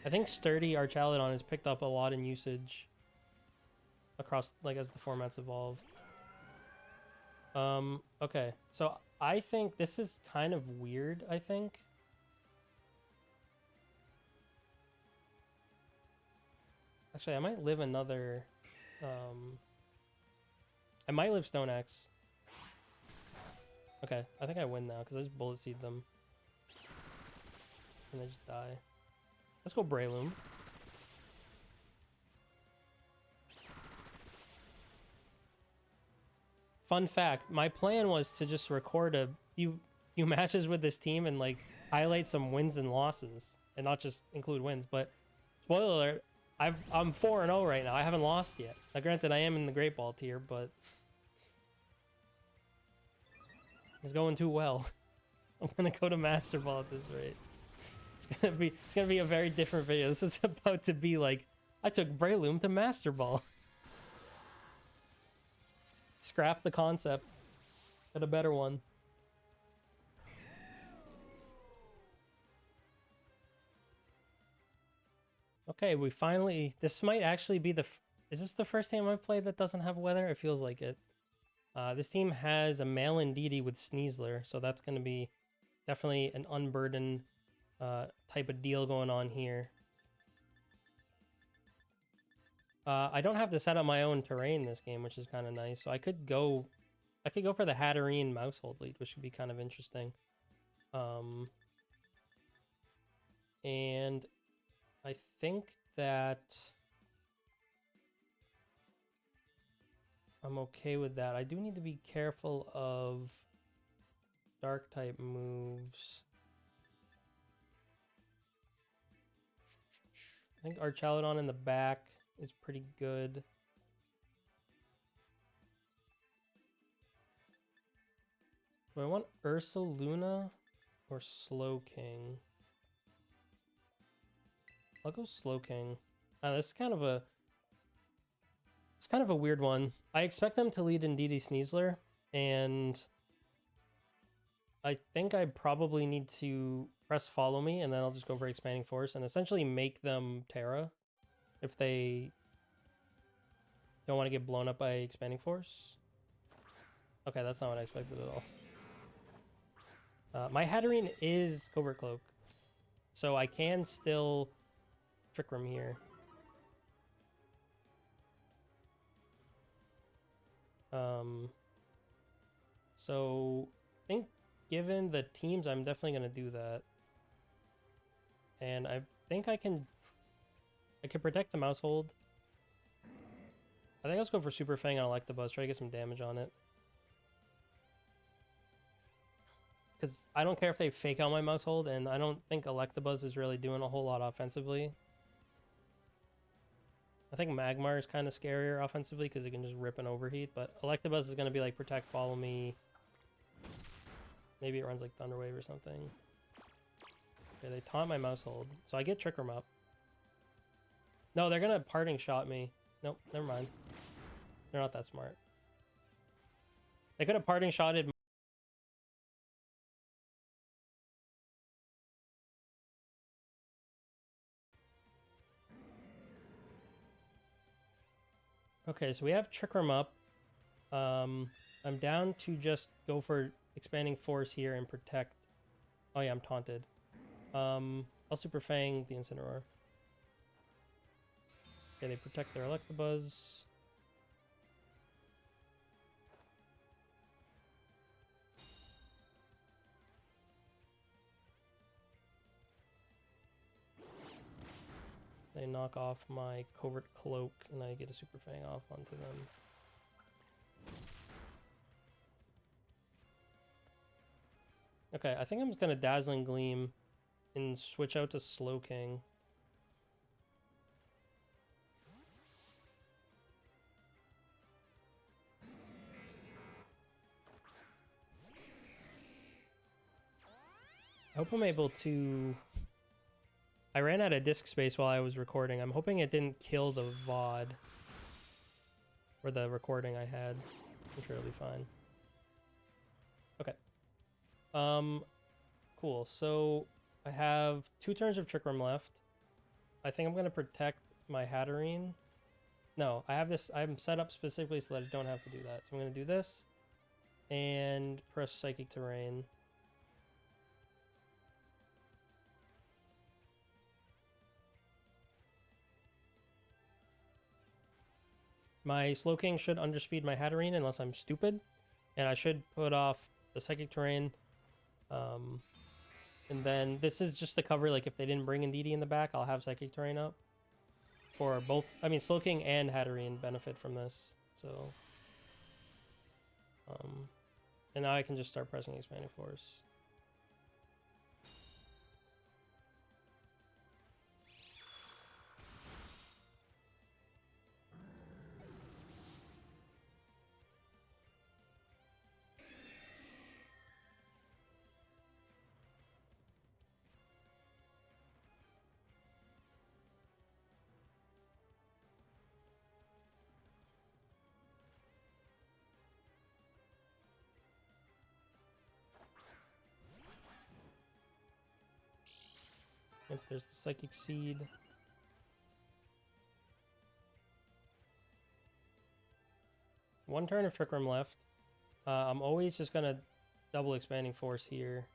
I think sturdy Archaludon has picked up a lot in usage across, like, as the formats evolved. Okay, so I think this is kind of weird, I think. Actually, I might live another... I might live Stone Axe. Okay, I think I win now because I just Bullet Seed them. And they just die. Let's go Breloom. Fun fact, my plan was to just record a few matches with this team and like highlight some wins and losses and not just include wins, but spoiler alert, I'm 4-0 right now. I haven't lost yet. Now granted I am in the Great Ball tier, but it's going too well. I'm gonna go to Master Ball at this rate. It's gonna be a very different video. This is about to be like I took Breloom to Master Ball. Scrap the concept. Got a better one. Okay, we finally... This might actually be the... Is this the first game I've played that doesn't have weather? It feels like it. This team has a Malin Didi with Sneasler, so that's going to be definitely an unburdened type of deal going on here. I don't have to set up my own terrain this game, which is kind of nice. So I could go for the Hatterene Mousehold lead, which would be kind of interesting. And I think that I'm okay with that. I do need to be careful of dark type moves. I think Archaludon in the back is pretty good. Do I want Ursaluna or Slowking? I'll go Slowking. This is kind of a... It's kind of a weird one. I expect them to lead in DD Sneasler, and I think I probably need to press follow me, and then I'll just go for Expanding Force and essentially make them Terra if they don't want to get blown up by Expanding Force. Okay, that's not what I expected at all. My Hatterene is Covert Cloak, so I can still Trick Room here. So I think given the teams, I'm definitely going to do that. And I think I can protect the Mousehold. I think let's go for Super Fang on Electabuzz, try to get some damage on it. Because I don't care if they fake out my Mousehold, and I don't think Electabuzz is really doing a whole lot offensively. I think Magmar is kind of scarier offensively because it can just rip and overheat, but Electabuzz is going to be like protect, follow me. Maybe it runs like Thunder Wave or something. Okay, they taunt my Mousehold, so I get Trick Room up. No, they're going to Parting Shot me. Nope, never mind. They're not that smart. They could have Parting Shotted. Okay, so we have Trick Room up. I'm down to just go for Expanding Force here and protect. Oh yeah, I'm taunted. I'll Super Fang the Incineroar. Okay, they protect their Electabuzz. They knock off my Covert Cloak, and I get a Super Fang off onto them. Okay, I think I'm just going to Dazzling Gleam and switch out to Slowking. I hope I'm able to... I ran out of disk space while I was recording. I'm hoping it didn't kill the VOD. Or the recording I had. I'm sure it'll be fine. Okay. Cool. So I have 2 turns of Trick Room left. I think I'm going to protect my Hatterene. No, I have this. I'm set up specifically so that I don't have to do that. So I'm going to do this. and press Psychic Terrain. My Slowking should underspeed my Hatterene unless I'm stupid, and I should put off the Psychic Terrain. And then this is just to cover, like, if they didn't bring Indeedee in the back, I'll have Psychic Terrain up. For both, I mean, Slowking and Hatterene benefit from this, so... and now I can just start pressing Expanding Force. If there's the Psychic Seed. One turn of Trick Room left. I'm always just gonna double Expanding Force here.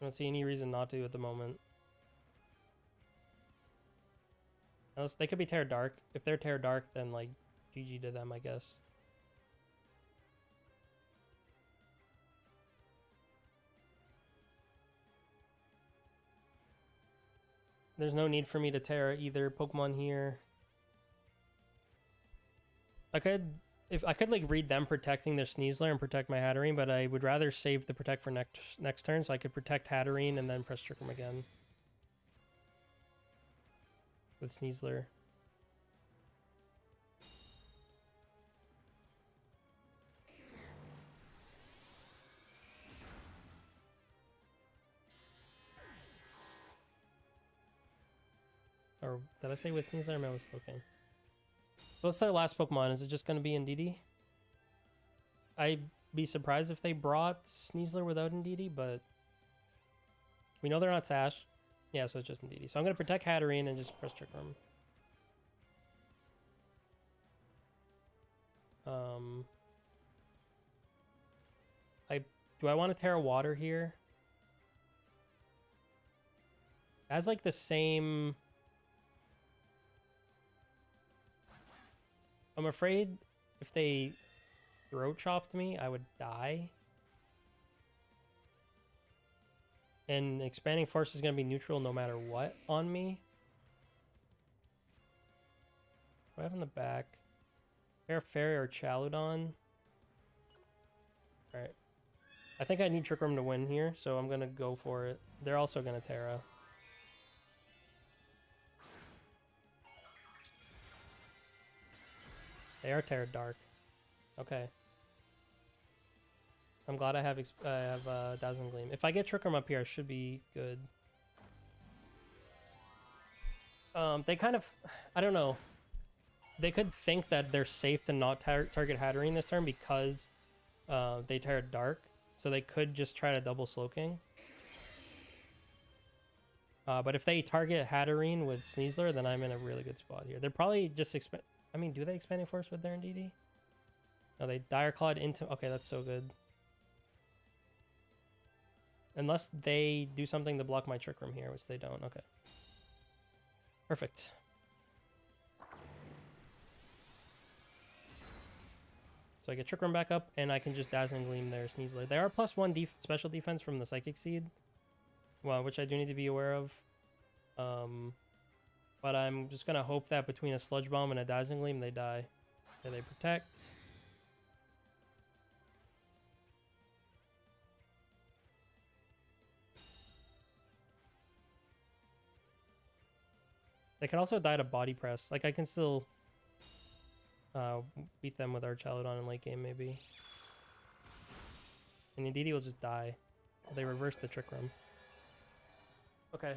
I don't see any reason not to at the moment. Unless they could be Terra Dark. If they're Terra Dark, then like GG to them, I guess. There's no need for me to Terra either Pokemon here. I could like read them protecting their Sneasler and protect my Hatterene, but I would rather save the protect for next turn, so I could protect Hatterene and then press Trick Room again with Sneasler. Or did I say with Sneasler? I was looking. What's their last Pokemon? Is it just going to be Indeedee? I'd be surprised if they brought Sneasler without Indeedee, but we know they're not Sash. Yeah, so it's just Indeedee. So I'm going to protect Hatterene and just press Trick Room. Do I want to Terra Water here? It has like the same... I'm afraid if they throat chopped me, I would die. And Expanding Force is going to be neutral no matter what on me. What do I have in the back? Fairy or Chaludon? Alright. I think I need Trick Room to win here, so I'm going to go for it. They're also going to Terra. They are Terra Dark. Okay. I'm glad I have Dazzling Gleam. If I get Trick Room up here, I should be good. They kind of... I don't know. They could think that they're safe to not target Hatterene this turn because they Terra Dark. So they could just try to double Slowking. But if they target Hatterene with Sneasler, then I'm in a really good spot here. They're probably just I mean, do they Expanding Force with their Indeedee? No, they Dire Clawed into... Okay, that's so good. Unless they do something to block my Trick Room here, which they don't. Okay. Perfect. So I get Trick Room back up, and I can just Dazzling Gleam their Sneasler. They are +1 special defense from the Psychic Seed, well, which I do need to be aware of. But I'm just going to hope that between a Sludge Bomb and a Dazzling Gleam, they die. And they protect. They can also die to Body Press. Like, I can still beat them with our Chaludon in late game, maybe. And Indeedee will just die. They reverse the Trick Room. Okay.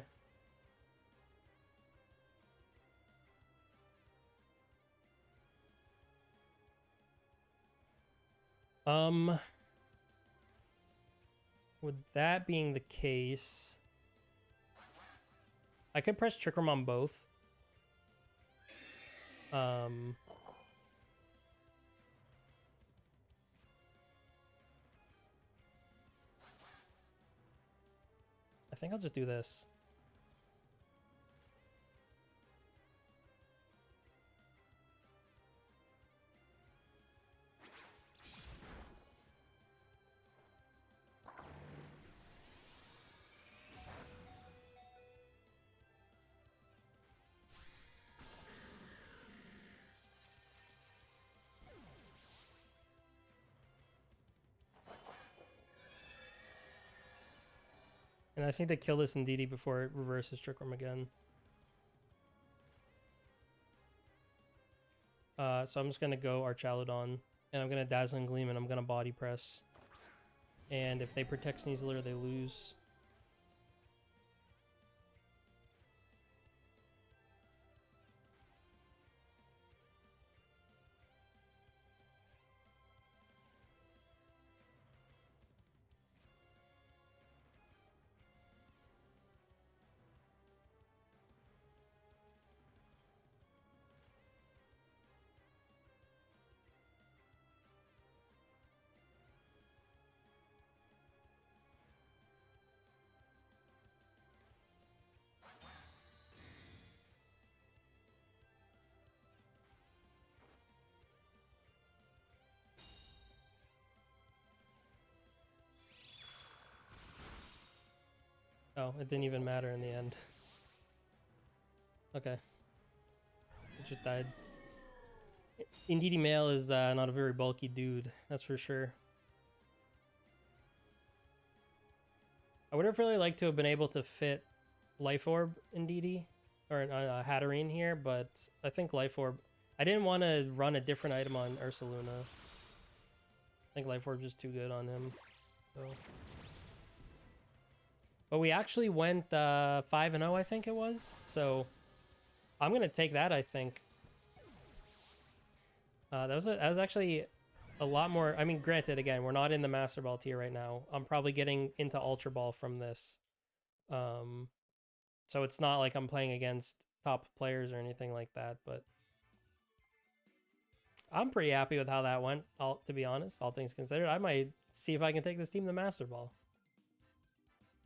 With that being the case, I could press Trick Room on both. I think I'll just do this. And I just need to kill this Indeedee before it reverses Trick Room again. So I'm just going to go Archaludon, and I'm going to Dazzling Gleam, and I'm going to Body Press. And if they protect Sneasler, they lose. Oh, it didn't even matter in the end. Okay. It just died. Indeedee male is not a very bulky dude, that's for sure. I would have really liked to have been able to fit Life Orb Indeedee, or Hatterene here, but I think Life Orb... I didn't want to run a different item on Ursaluna. I think Life Orb's just too good on him, so... But we actually went 5-0, I think it was. So I'm going to take that, I think. That was actually a lot more... I mean, granted, again, we're not in the Master Ball tier right now. I'm probably getting into Ultra Ball from this. So it's not like I'm playing against top players or anything like that, but... I'm pretty happy with how that went, to be honest, all things considered. I might see if I can take this team to Master Ball.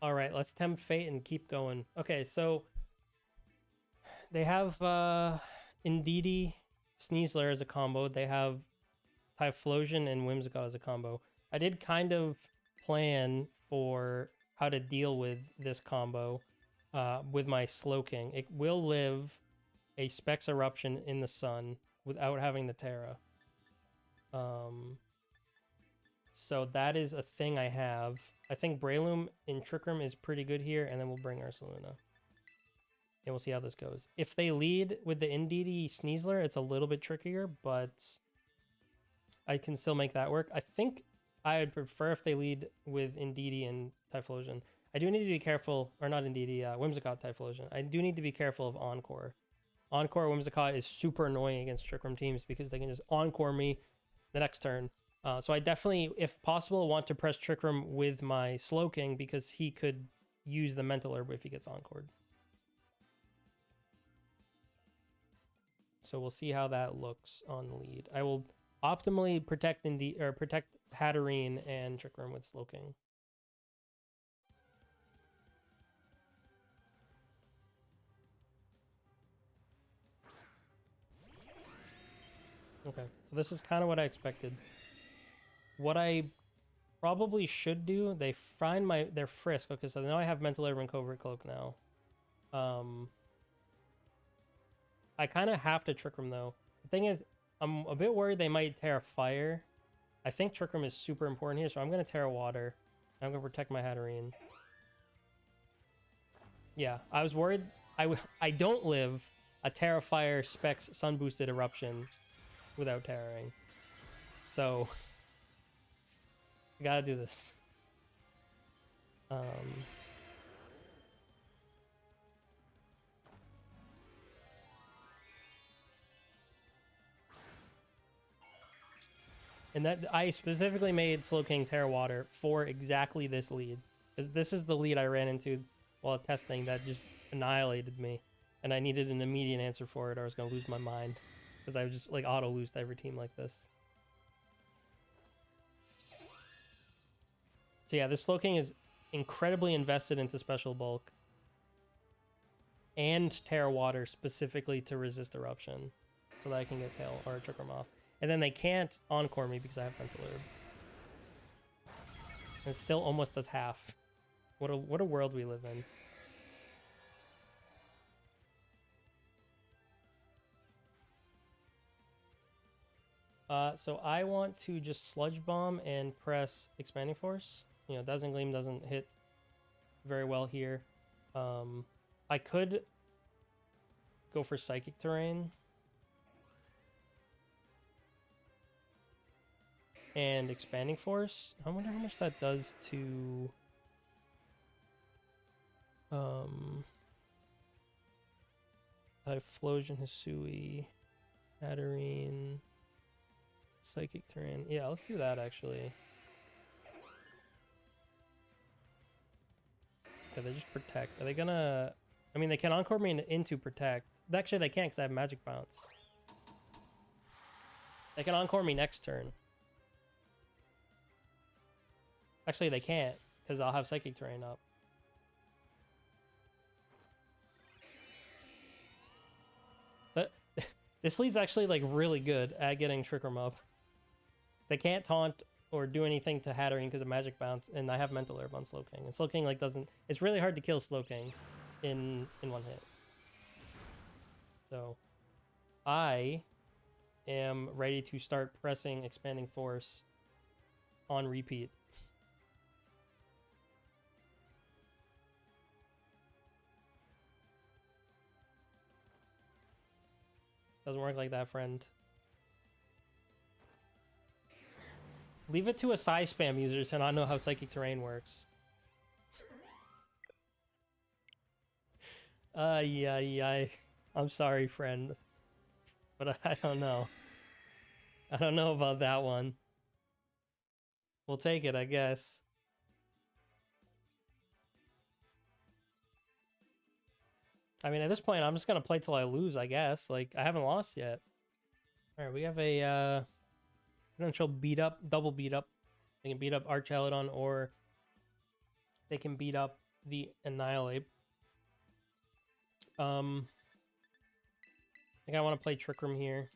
All right, let's tempt fate and keep going. Okay, so they have Indeedee, Sneasler as a combo. They have Typhlosion and Whimsicott as a combo. I did kind of plan for how to deal with this combo with my Slowking. It will live a Specs Eruption in the sun without having the Terra. So that is a thing I have. I think Breloom in Trick Room is pretty good here, and then we'll bring Ursaluna. And we'll see how this goes. If they lead with the Indeedee Sneasler, it's a little bit trickier, but I can still make that work. I think I would prefer if they lead with Indeedee and Typhlosion. I do need to be careful, or not Indeedee, Whimsicott Typhlosion. I do need to be careful of Encore. Encore Whimsicott is super annoying against Trick Room teams because they can just Encore me the next turn. So I definitely, if possible, want to press Trick Room with my Slowking because he could use the Mental Herb if he gets Encored. So we'll see how that looks on lead. I will optimally protect protect Hatterene and Trick Room with Slowking. Okay, so this is kind of what I expected. What I probably should do, they find their Frisk. Okay, so now I have Mental Herb and Covert Cloak now. I kind of have to Trick Room though. The thing is, I'm a bit worried they might Terra Fire. I think Trick Room is super important here, so I'm going to Terra Water. I'm going to protect my Hatterene. Yeah, I was worried. I don't live a Terra Fire Specs Sun Boosted Eruption without Terraring. So... I gotta do this. And that I specifically made Slowking Terra Water for exactly this lead. Because this is the lead I ran into while testing that just annihilated me. And I needed an immediate answer for it or I was going to lose my mind. Because I would just like auto-lose to every team like this. So yeah, this Slowking is incredibly invested into special bulk and Terra Water specifically to resist eruption, so that I can get tail or trick them off. And then they can't encore me because I have Mental Herb. And it still almost does half. What a world we live in. So I want to just Sludge Bomb and press Expanding Force. You know, Dazzling Gleam doesn't hit very well here. I could go for Psychic Terrain. And Expanding Force. I wonder how much that does to... Typhlosion, Hisui, Hatterene, Psychic Terrain. Yeah, let's do that actually. Okay, they just protect. Are they gonna... I mean, they can Encore me into protect. Actually, they can't because I have Magic Bounce. They can Encore me next turn. Actually, they can't because I'll have Psychic Terrain up. But this lead's actually like really good at getting Trick Room up. They can't taunt or do anything to Hatterene because of Magic Bounce, and I have Mental Herb on Slowking. And Slowking like doesn't... It's really hard to kill Slowking in one hit. So I am ready to start pressing Expanding Force on repeat. Doesn't work like that, friend. Leave it to a Psy Spam user to not know how Psychic Terrain works. Yeah. I'm sorry, friend. But I don't know. I don't know about that one. We'll take it, I guess. I mean, at this point, I'm just gonna play till I lose, I guess. Like, I haven't lost yet. Alright, we have a, potential beat up, double beat up. They can beat up Archelodon, or they can beat up the Annihilate. I think I want to play Trick Room here.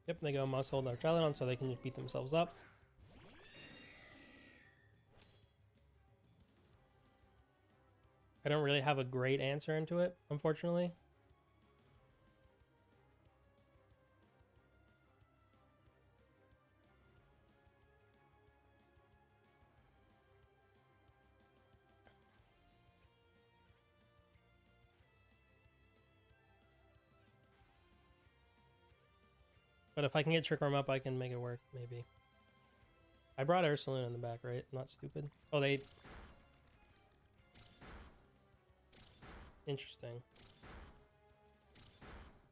Yep, they go Must Hold Archelodon so they can just beat themselves up. I don't really have a great answer into it, unfortunately. But if I can get Trick Room up, I can make it work, maybe. I brought Ursaluna in the back, right? I'm not stupid. Oh, they... Interesting.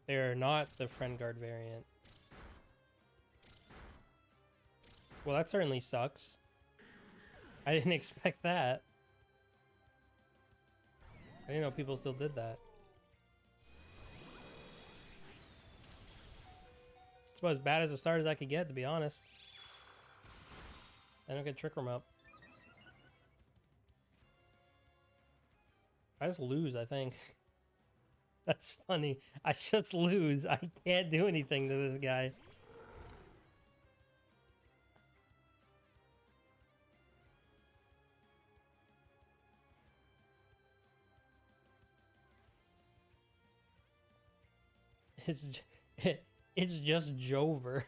They're not the Friend Guard variant. Well, that certainly sucks. I didn't expect that. I didn't know people still did that. It's about as bad as a start as I could get, to be honest. I don't get Trick Room up. I just lose, I think. That's funny. I just lose. I can't do anything to this guy. It's just Jover.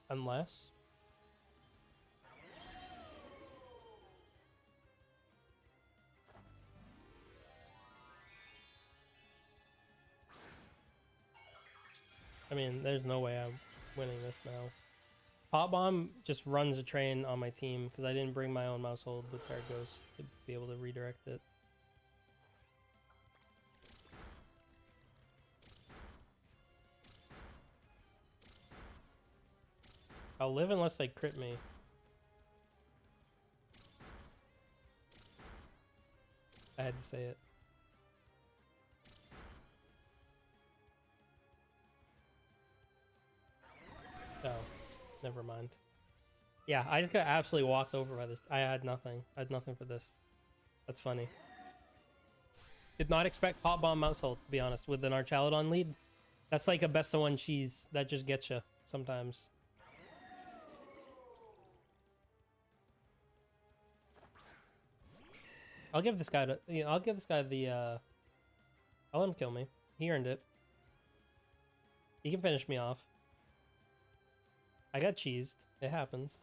Unless... I mean, there's no way I'm winning this now. Pop Bomb just runs a train on my team because I didn't bring my own mouse hold with Card Ghost to be able to redirect it. I'll live unless they crit me. I had to say it. Oh, never mind. Yeah, I just got absolutely walked over by this. I had nothing. I had nothing for this. That's funny. Did not expect Pop Bomb mouse hold, to be honest, with an Archaludon lead. That's like a best of one cheese that just gets you sometimes. I'll give this guy I'll give this guy the I'll let him kill me. He earned it. He can finish me off. I got cheesed. It happens.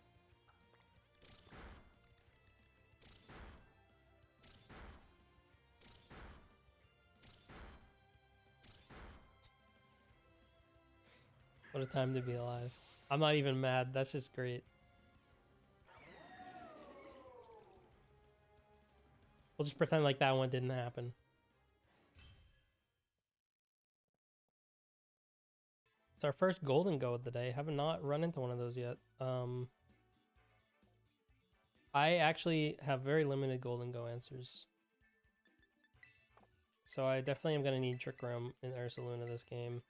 What a time to be alive. I'm not even mad. That's just great. We'll just pretend like that one didn't happen. It's our first golden go of the day. Have not run into one of those yet. I actually have very limited golden go answers. So I definitely am going to need Trick Room in Ursaluna this game.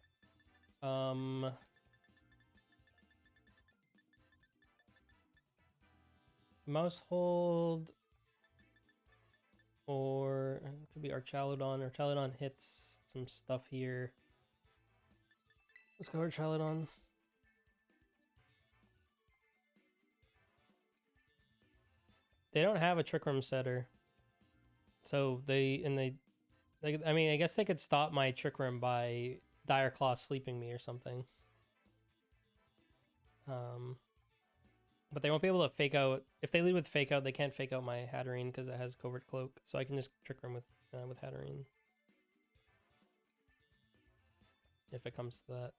Mouse hold, or it could be Archaludon. Archaludon hits some stuff here. Let's go Archaludon. They don't have a Trick Room setter, so I mean, I guess they could stop my Trick Room by Dire Claw sleeping me or something. But they won't be able to fake out. If they lead with fake out, they can't fake out my Hatterene because it has Covert Cloak. So I can just Trick Room with Hatterene. If it comes to that.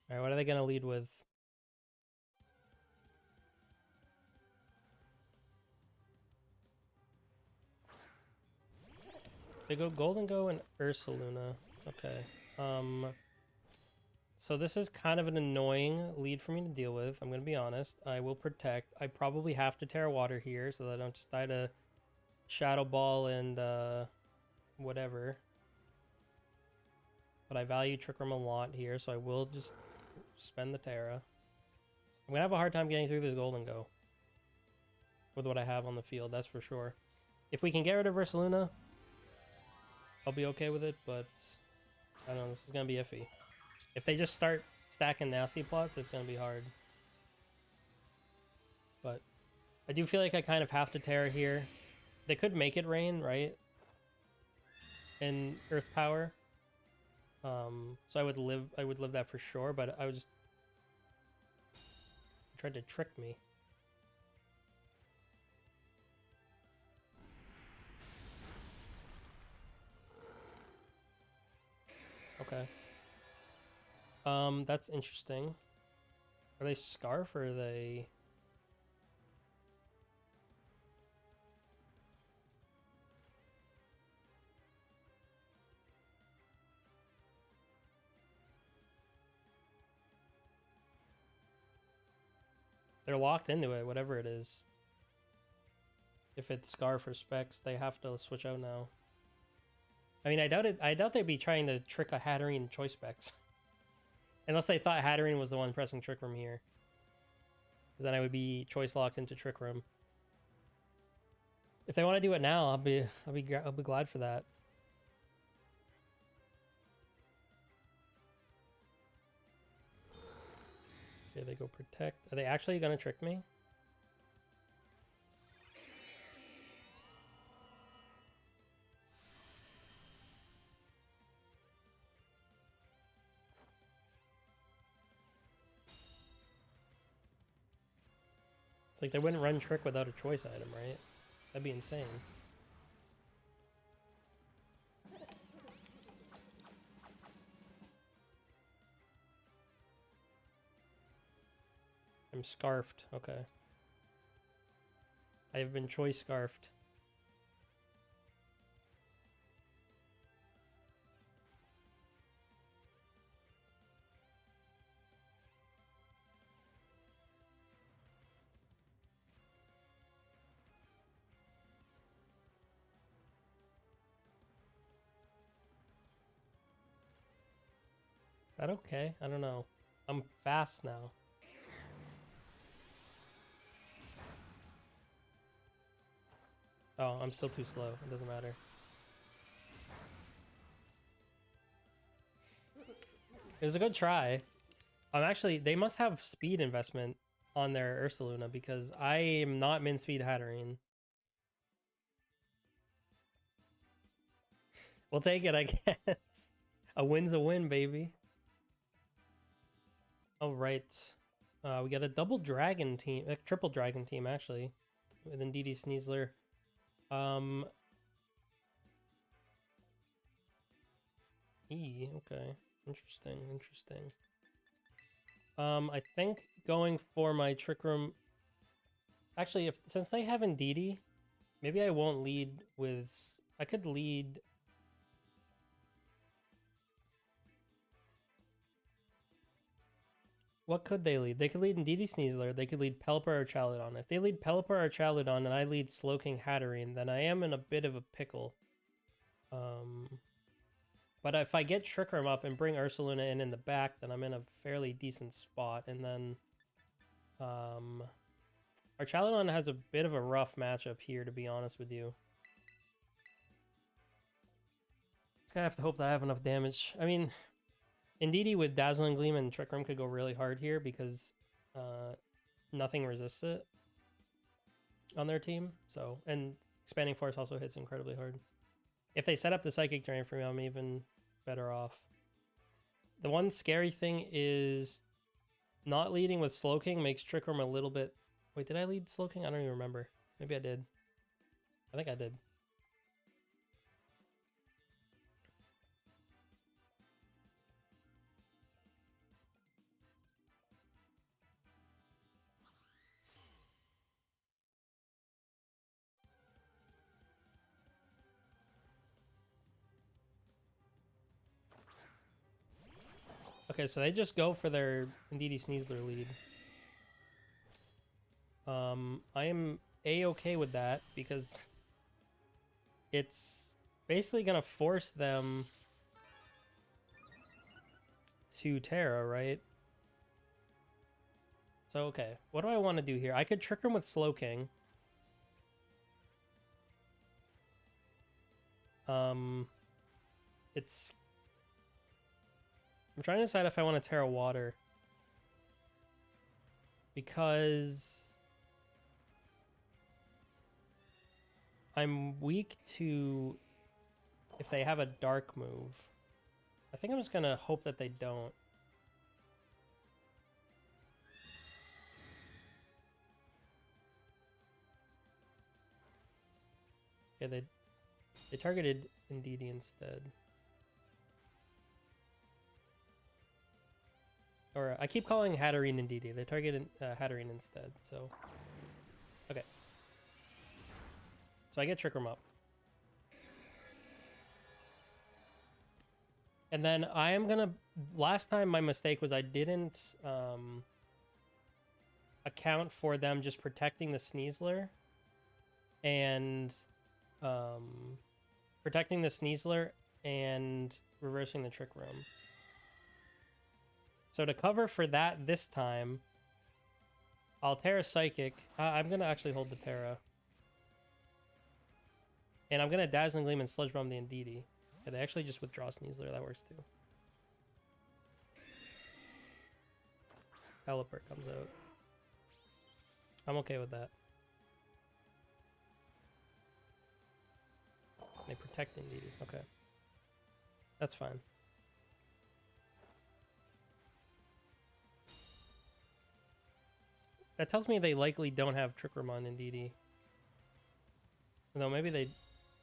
All right, what are they going to lead with? They go Golden Go and Ursaluna. Okay. So this is kind of an annoying lead for me to deal with. I'm going to be honest. I will protect. I probably have to Terra Water here so that I don't just die to Shadow Ball and whatever. But I value Trick Room a lot here, so I will just spend the Terra. I'm going to have a hard time getting through this Golden Go with what I have on the field, that's for sure. If we can get rid of Ursaluna, I'll be okay with it, but I don't know, this is going to be iffy. If they just start stacking nasty plots, it's going to be hard. But I do feel like I kind of have to Terra here. They could make it rain, right? In Earth Power. So I would live that for sure, but I would just tried to trick me. Okay. That's interesting. Are they Scarf or are they... They're locked into it, whatever it is. If it's Scarf or Specs, they have to switch out now. I mean, I doubt they'd be trying to trick a Hatterene Choice Specs. Unless they thought Hatterene was the one pressing Trick Room here. Because then I would be choice locked into Trick Room. If they want to do it now, I'll be glad for that. Okay, they go protect. Are they actually gonna trick me? It's like they wouldn't run trick without a choice item, right? That'd be insane. I'm scarfed. Okay. I have been choice scarfed. Is that okay? I don't know. I'm fast now. Oh, I'm still too slow. It doesn't matter. It was a good try. Actually, they must have speed investment on their Ursaluna because I am not min speed Hatterene. We'll take it, I guess. A win's a win, baby. All right. We got a double dragon team, a triple dragon team actually, with Indeedee Sneasler. Okay. Interesting. I think going for my Trick Room. Actually, since they have Indeedee, maybe I won't lead with. I could lead. What could they lead? They could lead Indeedee Sneasler. They could lead Pelipper or Chaladon. If they lead Pelipper or Chaladon and I lead Slowking Hatterene, then I am in a bit of a pickle. But if I get Trick Room up and bring Ursaluna in the back, then I'm in a fairly decent spot. And then our Chaladon has a bit of a rough matchup here, to be honest with you. Just gonna have to hope that I have enough damage. I mean, Indeedee with Dazzling Gleam and Trick Room could go really hard here because nothing resists it on their team. So, and Expanding Force also hits incredibly hard. If they set up the Psychic Drain for me, I'm even better off. The one scary thing is not leading with Slowking makes Trick Room a little bit... Wait, did I lead Slowking? I don't even remember. Maybe I did. I think I did. Okay, so they just go for their Indeedee Sneasler lead. I am A-okay with that because it's basically gonna force them to Terra, right? So, okay, what do I want to do here? I could trick him with Slowking. It's... I'm trying to decide if I want to Terra Water. Because... I'm weak to... if they have a Dark move. I think I'm just gonna hope that they don't. Okay, they targeted Indeedee instead. Or I keep calling Hatterene Indeedee. They targeted Hatterene instead, so... Okay. So I get Trick Room up. And then I am gonna... Last time my mistake was I didn't account for them just protecting the Sneasler. And... protecting the Sneasler and reversing the Trick Room. So to cover for that this time, I'll Terra Psychic. I'm gonna actually hold the Terra. And I'm gonna Dazzling Gleam and Sludge Bomb the Indeedee. Yeah, they actually just withdraw Sneasler. That works too. Pelipper comes out. I'm okay with that. They protect Indeedee. Okay. That's fine. That tells me they likely don't have Trick Room on Indeedee. Though maybe they...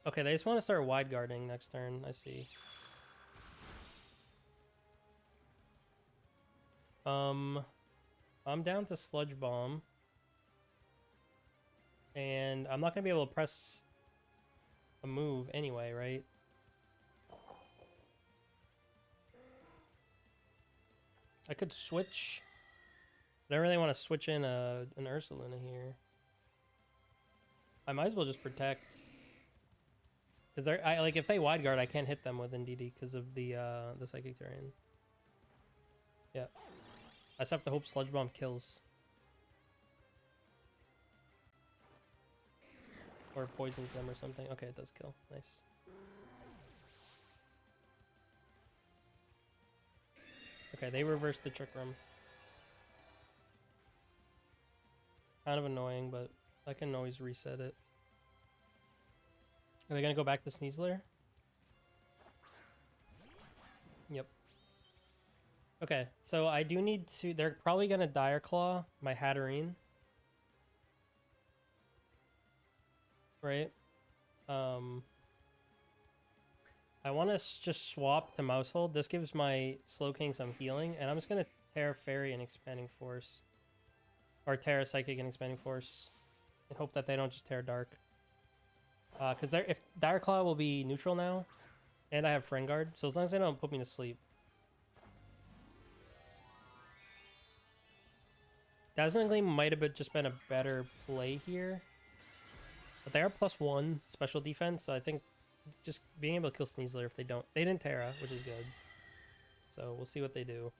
Okay, they just want to start wide guarding next turn. I see. I'm down to Sludge Bomb. And I'm not going to be able to press a move anyway, right? I could switch. I don't really want to switch in an Ursaluna here. I might as well just protect. Because they're like if they wide guard, I can't hit them with Indeedee because of the Psychic Terrain. Yeah. I just have to hope Sludge Bomb kills. Or poisons them or something. Okay, it does kill. Nice. Okay, they reversed the Trick Room. Kind of annoying, but I can always reset it. Are they gonna go back to Sneasler? Yep. Okay, so I do need to... They're probably gonna Dire Claw my Hatterene. Right? I want to just swap to Mousehold. This gives my Slowking some healing, and I'm just gonna Terra Fairy and Expanding Force. Or Terra Psychic and Expanding Force. And hope that they don't just Terra Dark. Because if Dire Claw will be neutral now, and I have Friend Guard, so as long as they don't put me to sleep. Dazzling Gleam might have just been a better play here. But they are +1 special defense, so I think just being able to kill Sneasler if they don't... They didn't Terra, which is good. So we'll see what they do.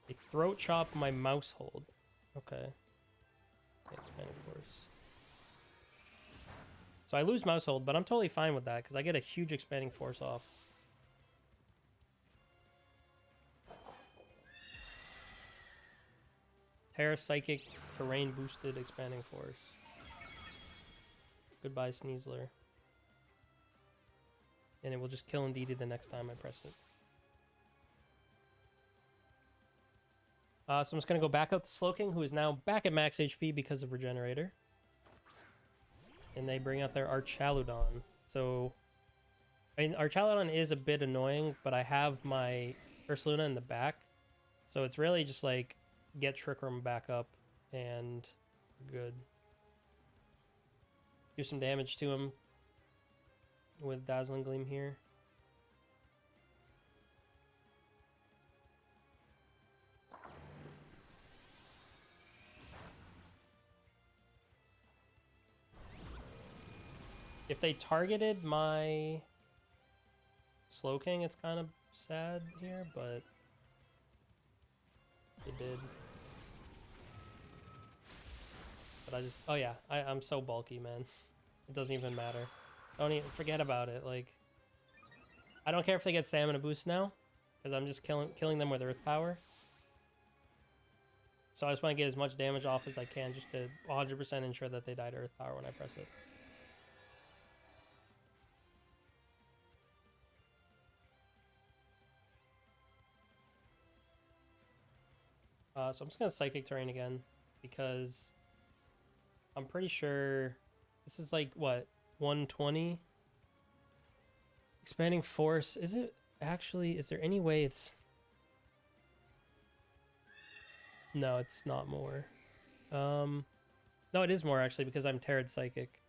They Throat Chop my Mousehold. Okay. Expanding Force. So I lose Mousehold, but I'm totally fine with that because I get a huge Expanding Force off. Terra Psychic, Terrain Boosted, Expanding Force. Goodbye, Sneasler. And it will just kill Indeedee the next time I press it. So I'm just going to go back up to Slowking, who is now back at max HP because of Regenerator. And they bring out their Archaludon. So, I mean, Archaludon is a bit annoying, but I have my Ursaluna in the back. So it's really just like, get Trick Room back up, and good. Do some damage to him with Dazzling Gleam here. If they targeted my Slowking, it's kind of sad here, but they did. But I just... Oh yeah, I'm so bulky, man. It doesn't even matter. Don't even... Forget about it, like... I don't care if they get Stamina Boost now, because I'm just killing them with Earth Power. So I just want to get as much damage off as I can, just to 100% ensure that they die to Earth Power when I press it. So I'm just going to Psychic Terrain again, because I'm pretty sure this is like, what, 120? Expanding Force, is it actually, is there any way it's... No, it's not more. No, it is more actually, because I'm Terran Psychic.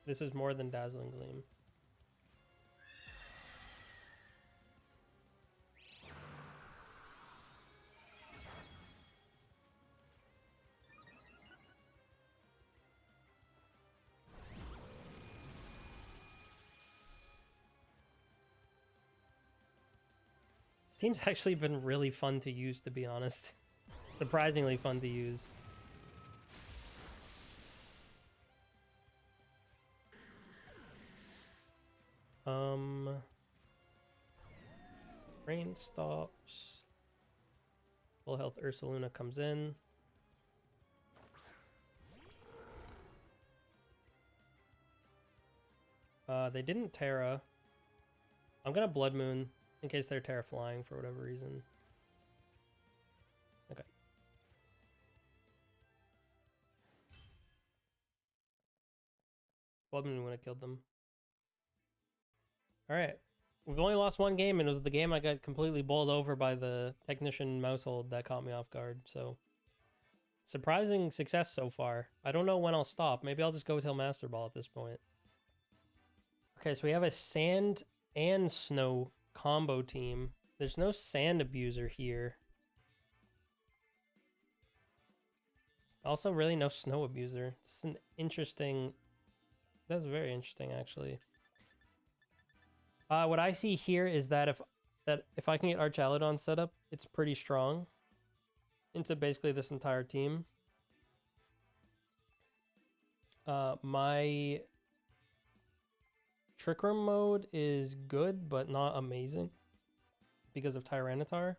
This is more than Dazzling Gleam. team's actually been really fun to use, to be honest. Surprisingly fun to use. Rain stops. Full health Ursaluna comes in. They didn't Terra. I'm gonna Blood Moon in case they're Terra flying for whatever reason. Okay. Blood Moon would have killed them. Alright. We've only lost one game, and it was the game I got completely bowled over by the Technician Mousehold that caught me off guard, so... Surprising success so far. I don't know when I'll stop. Maybe I'll just go till Master Ball at this point. Okay, so we have a Sand and Snow combo team. There's no Sand Abuser here. Also, really no Snow Abuser. This is an interesting... That's very interesting, actually. What I see here is that if I can get Archaludon set up, it's pretty strong into basically this entire team. My Trick Room mode is good, but not amazing because of Tyranitar.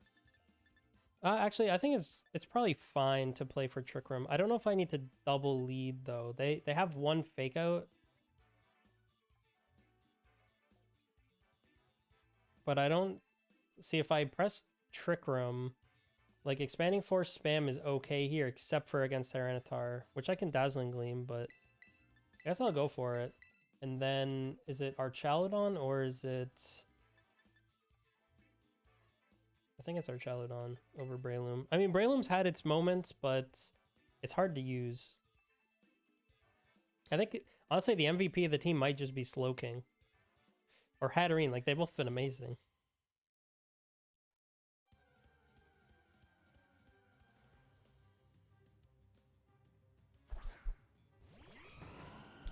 Actually, I think it's probably fine to play for Trick Room. I don't know if I need to double lead, though. They have one Fake Out. But I don't see if I press Trick Room, like Expanding Force spam is okay here, except for against Tyranitar, which I can Dazzling Gleam, but I guess I'll go for it. And then, is it Archaludon or is it... I think it's Archaludon over Breloom. I mean, Breloom's had its moments, but it's hard to use. I think, honestly, the MVP of the team might just be Slowking. Or Hatterene, like, they've both been amazing.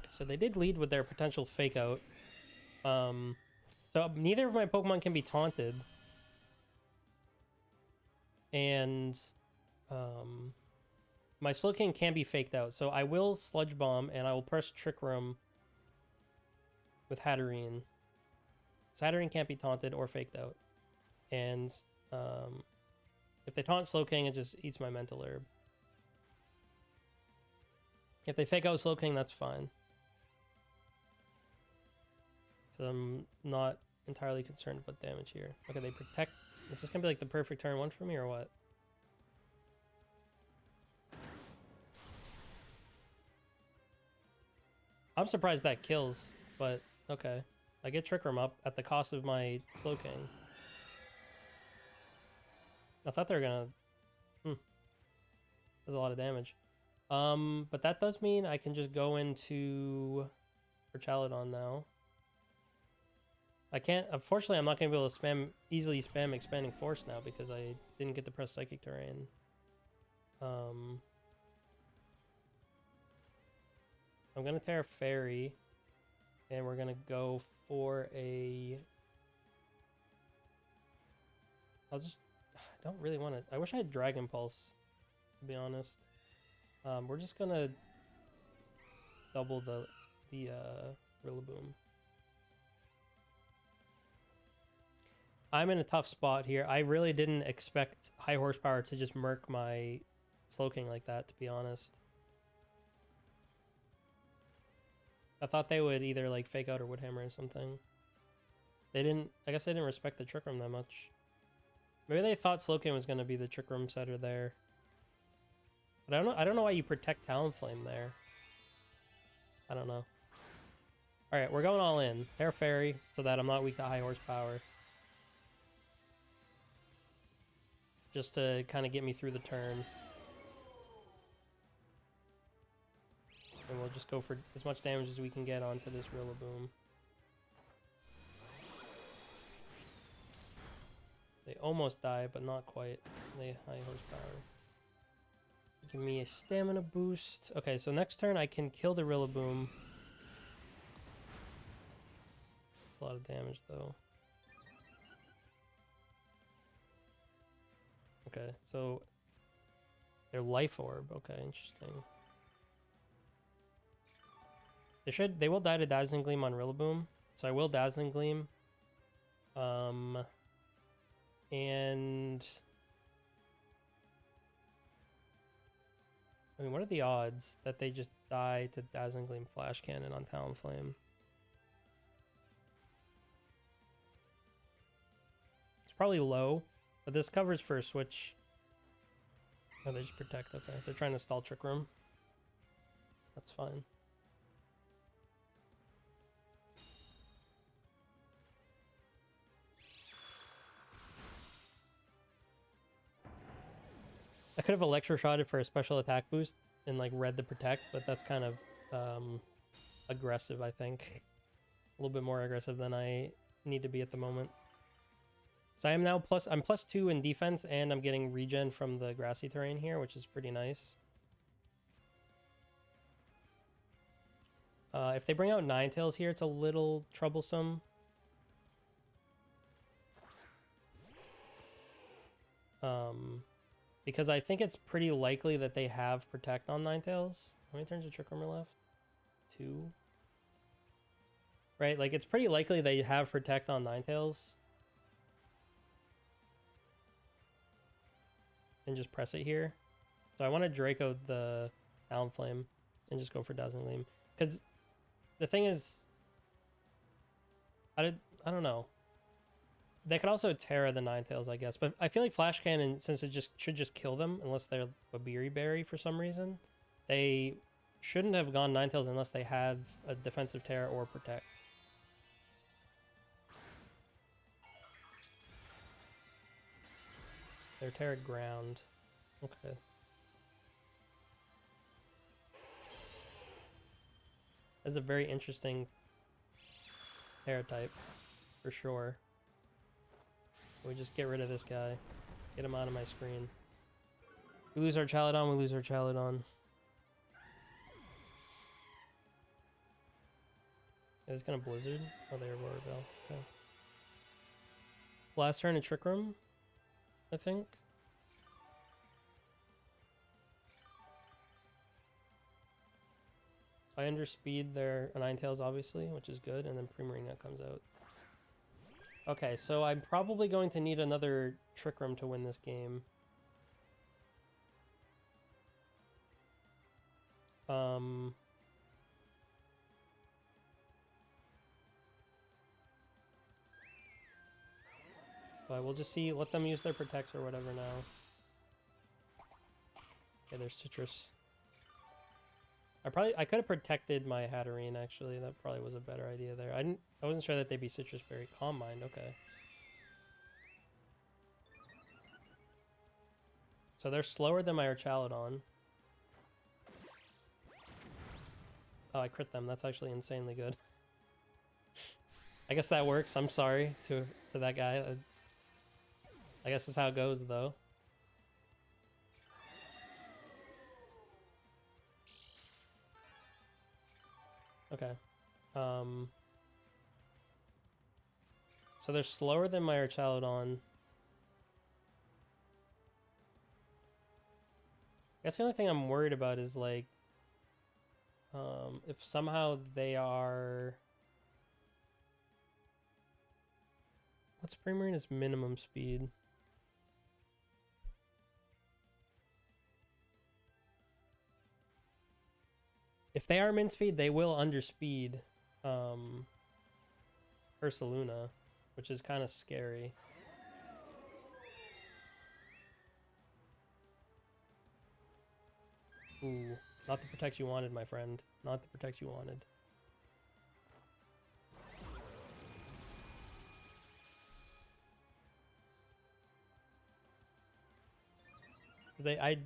So they did lead with their potential Fake Out. So neither of my Pokemon can be taunted. And my Slowking can be faked out. So I will Sludge Bomb and I will press Trick Room with Hatterene. So Hatterene can't be taunted or faked out. And if they taunt Slowking, it just eats my Mental Herb. If they fake out Slowking, that's fine. So I'm not entirely concerned about damage here. Okay, they protect. Is this gonna be like the perfect turn 1 for me or what? I'm surprised that kills, but okay. I get Trick Room up at the cost of my Slowking. I thought they were gonna... That's a lot of damage. But that does mean I can just go into Archaludon now. I can't... Unfortunately, I'm not gonna be able to easily spam Expanding Force now because I didn't get to press Psychic Terrain. I'm gonna Terra Fairy. And we're gonna go for a... I don't really want to... I wish I had Dragon Pulse, to be honest. We're just gonna double the Rillaboom. I'm in a tough spot here. I really didn't expect High Horsepower to just murk my Slowking like that, to be honest. I thought they would either like Fake Out or Wood Hammer or something. They didn't... I guess they didn't respect the Trick Room that much. Maybe they thought Slowking was going to be the Trick Room setter there. But I don't know why you protect Talonflame there. I don't know. Alright, we're going all in. Terra Fairy, so that I'm not weak to High Horsepower. Just to kind of get me through the turn. And we'll just go for as much damage as we can get onto this Rillaboom. They almost die, but not quite. They High Horsepower. Give me a stamina boost. Okay, so next turn I can kill the Rillaboom. It's a lot of damage, though. Okay, so their life orb. Okay, interesting. They will die to Dazzling Gleam on Rillaboom, so I will Dazzling Gleam. And I mean, what are the odds that they just die to Dazzling Gleam Flash Cannon on Talonflame? It's probably low, but this covers for a switch. Oh, they just protect. Okay, they're trying to stall Trick Room. That's fine. I could have electroshotted for a special attack boost and like read the protect, but that's kind of aggressive, I think. A little bit more aggressive than I need to be at the moment. So I am now I'm +2 in defense, and I'm getting regen from the grassy terrain here, which is pretty nice. If they bring out Ninetales here, it's a little troublesome. Because I think it's pretty likely that they have Protect on Ninetales. How many turns of Trick Room are left? 2. Right, like it's pretty likely they have Protect on Ninetales. And just press it here. So I want to Draco the Talonflame and just go for Dazzling Gleam. Because the thing is, I don't know. They could also Terra the Ninetales, I guess. But I feel like Flash Cannon, since it should just kill them, unless they're a Beery Berry for some reason, they shouldn't have gone Ninetales unless they have a defensive Terra or Protect. They're Terra Ground. Okay. That's a very interesting Terra type, for sure. We just get rid of this guy. Get him out of my screen. We lose our Chaladon, we lose our Chaladon. Is this gonna Blizzard? Oh, they Aurora Bell. Okay. Last turn in Trick Room, I think. I underspeed their Ninetales, obviously, which is good, and then Primarina comes out. Okay, so I'm probably going to need another Trick Room to win this game. But we'll just see, let them use their Protects or whatever now. Okay, there's Citrus. I could have protected my Hatterene, actually. That probably was a better idea there. I wasn't sure that they'd be Citrus Berry. Calm Mind, okay. So they're slower than my Archaladon. Oh, I crit them. That's actually insanely good. I guess that works. I'm sorry to that guy. I guess that's how it goes, though. Okay. So they're slower than my Archaladon. I guess the only thing I'm worried about is, like, if somehow they are... What's Primarina's minimum speed? If they are min speed, they will underspeed Ursaluna, which is kind of scary. Ooh, not the Protect you wanted, my friend. Not the Protect you wanted. I'd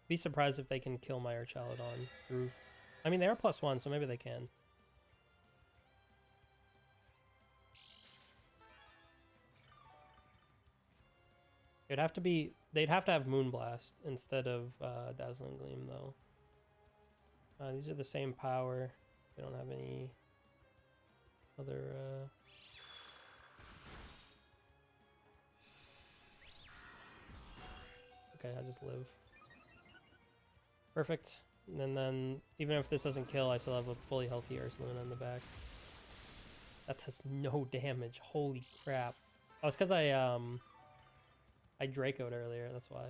be surprised if they can kill my Archaladon through... I mean, they are +1, so maybe they can. It'd have to be... They'd have to have Moonblast instead of Dazzling Gleam, though. These are the same power. They don't have any other... Okay, I just live. Perfect. And then, even if this doesn't kill, I still have a fully healthy Ursaluna in the back. That does no damage. Holy crap. Oh, it's because I Draco'd earlier, that's why.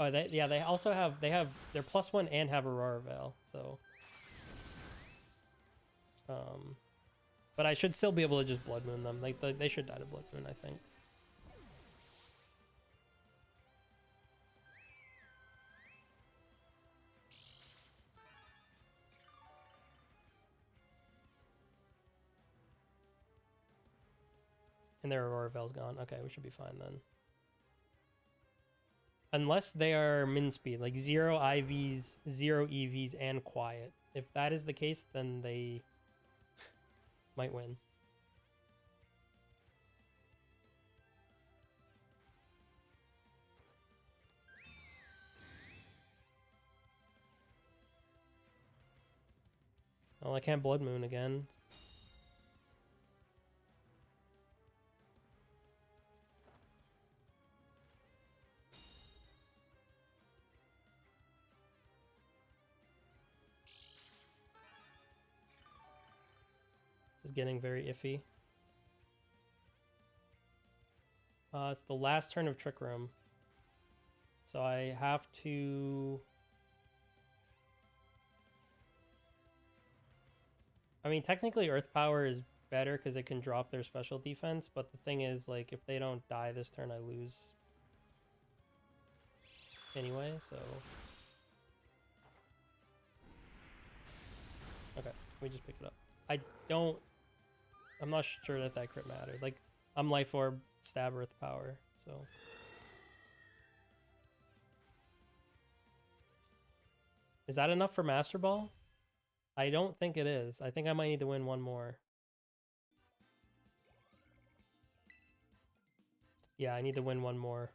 Oh, they also have, they're +1 and have Aurora Veil, so. But I should still be able to just Blood Moon them. Like, they should die to Blood Moon, I think. And their Aurora Veil's gone. Okay, we should be fine then. Unless they are min speed, like 0 IVs, 0 EVs, and quiet. If that is the case, then they might win. Well, I can't Blood Moon again. This is getting very iffy. It's the last turn of Trick Room. So I have to... I mean, technically Earth Power is better because it can drop their special defense, but the thing is, like, if they don't die this turn, I lose anyway, so... Okay, we just pick it up. I'm not sure that crit mattered. Like, I'm Life Orb, stab Earth Power, so... Is that enough for Master Ball? I don't think it is. I think I might need to win one more. Yeah, I need to win one more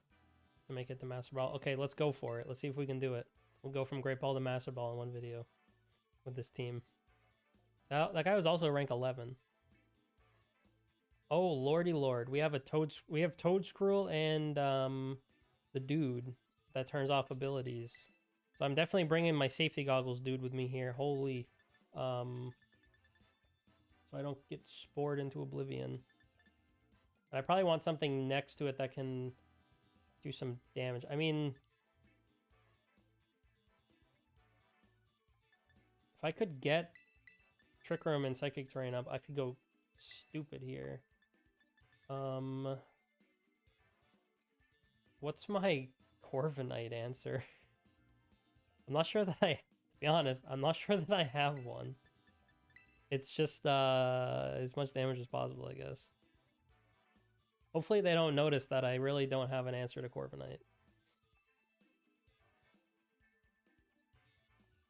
to make it to Master Ball. Okay, let's go for it. Let's see if we can do it. We'll go from Great Ball to Master Ball in one video with this team. That guy was also rank 11. Oh, lordy lord. We have Toadscruel and the dude that turns off abilities. So I'm definitely bringing my safety goggles dude with me here. Holy. So I don't get spored into oblivion. And I probably want something next to it that can do some damage. I mean, if I could get Trick Room and Psychic Terrain up, I could go stupid here. What's my Corviknight answer? I'm not sure that to be honest, I'm not sure that I have one. It's just as much damage as possible, I guess. Hopefully they don't notice that I really don't have an answer to Corviknight.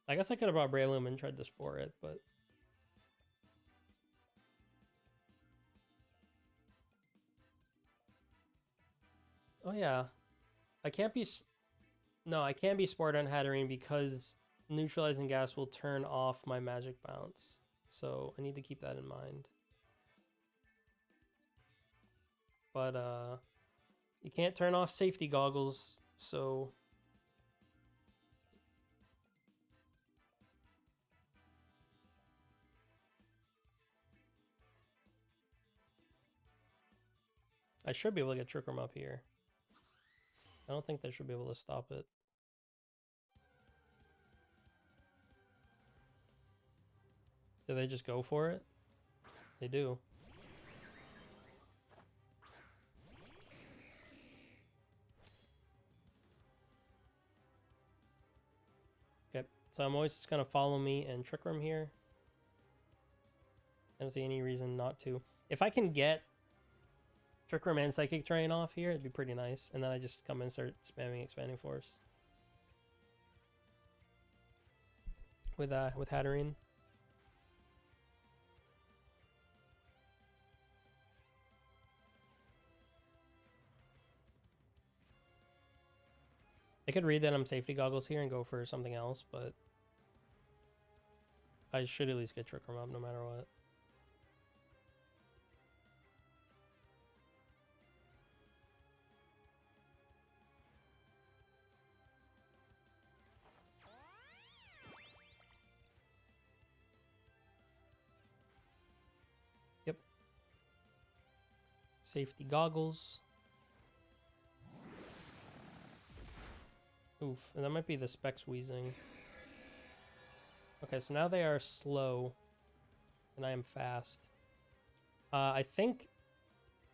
I guess I could have brought Breloom and tried to Spore it, but... Oh yeah. I can't be... No, I can't be Spored on Hatterene because Neutralizing Gas will turn off my Magic Bounce. So I need to keep that in mind. But you can't turn off safety goggles, so... I should be able to get Trick Room up here. I don't think they should be able to stop it. Do they just go for it? They do. Okay, so I'm always just gonna follow me and Trick Room here. I don't see any reason not to. If I can get Trick Room and Psychic Terrain off here, it'd be pretty nice. And then I just come and start spamming Expanding Force. With Hatterene. I could read that I'm safety goggles here and go for something else, but I should at least get Trick Room up no matter what. Yep. Safety goggles. Oof, and that might be the specs wheezing. Okay, so now they are slow, and I am fast. I think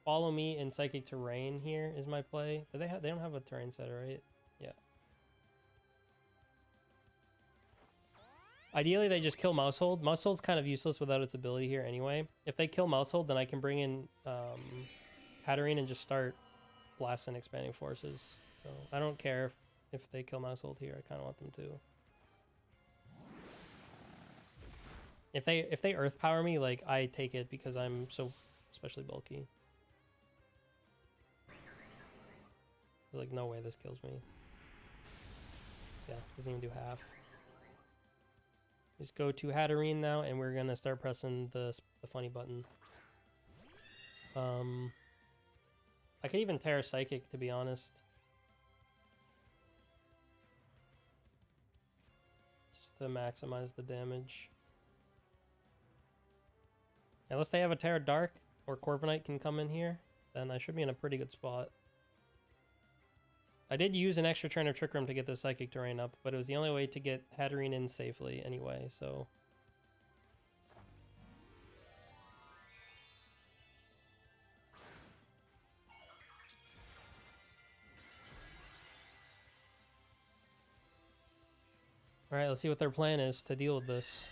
Follow Me in Psychic Terrain here is my play. Do they have? They don't have a terrain setter, right? Yeah. Ideally, they just kill Mousehold. Mousehold's kind of useless without its ability here anyway. If they kill Mousehold, then I can bring in Hatterene and just start blasting Expanding Forces. So I don't care if they kill Mousehold here. I kind of want them to. If they Earth Power me, like, I take it because I'm so especially bulky. There's like no way this kills me. Yeah, doesn't even do half. Just go to Hatterene now, and we're gonna start pressing the funny button. I could even Terra Psychic, to be honest. Just to maximize the damage. Unless they have a Terra Dark, or Corviknight can come in here, then I should be in a pretty good spot. I did use an extra turn of Trick Room to get the Psychic Terrain up, but it was the only way to get Hatterene in safely anyway, so... Alright, let's see what their plan is to deal with this.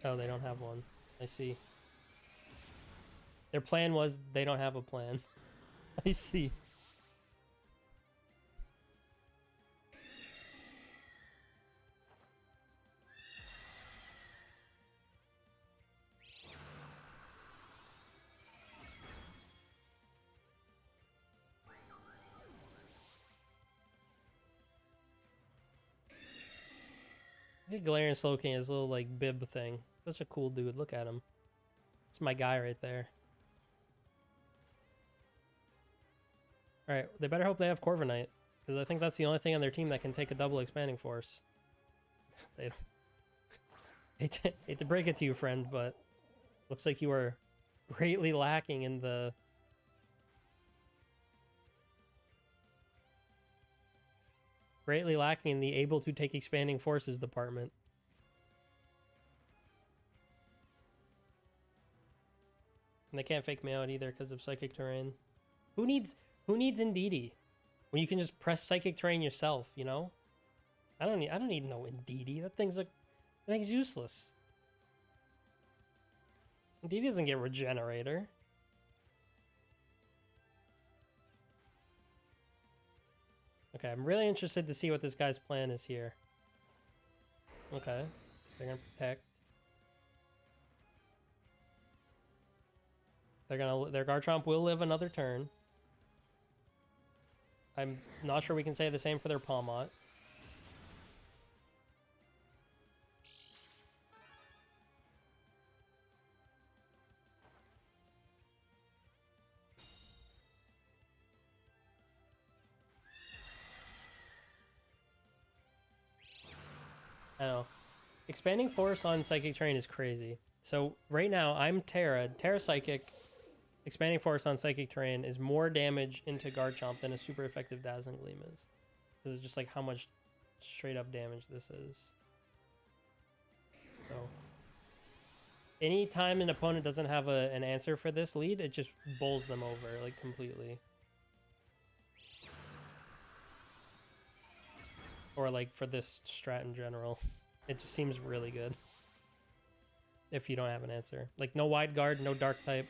Oh, they don't have one. I see. Their plan was they don't have a plan. I see. Look at Galarian Slowking, his little like bib thing. Such a cool dude. Look at him. It's my guy right there. Alright, they better hope they have Corviknight, because I think that's the only thing on their team that can take a double Expanding Force. They don't... hate to break it to you, friend, but looks like you are greatly lacking in the... Greatly lacking in the able to take Expanding Forces department. And they can't fake me out either because of Psychic Terrain. Who needs Indeedee when you can just press Psychic Terrain yourself, you know? I don't need no Indeedee. That thing's useless. Indeedee doesn't get Regenerator. Okay, I'm really interested to see what this guy's plan is here. Okay, they're gonna protect. Their Garchomp will live another turn. I'm not sure we can say the same for their Pawmot. I know. Expanding Force on Psychic Terrain is crazy. So right now, I'm Terra Psychic. Expanding Force on Psychic Terrain is more damage into Garchomp than a super effective Dazzling Gleam is. This is just like how much straight up damage this is. So anytime an opponent doesn't have an answer for this lead, it just bowls them over like completely. Or like for this strat in general. It just seems really good. If you don't have an answer. Like no Wide Guard, no Dark type.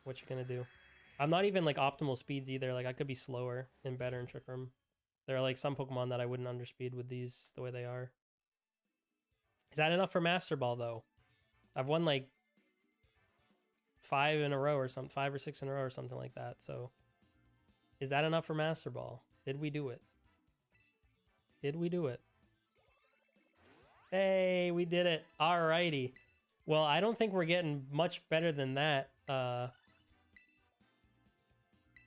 What you gonna do? I'm not even like optimal speeds either. Like I could be slower and better in Trick Room. There are like some Pokemon that I wouldn't underspeed with these the way they are. Is that enough for Master Ball though? I've won like 5 in a row or something, 5 or 6 in a row or something like that. So is that enough for Master Ball? Did we do it? Did we do it? Hey, we did it. Alrighty. Well, I don't think we're getting much better than that. I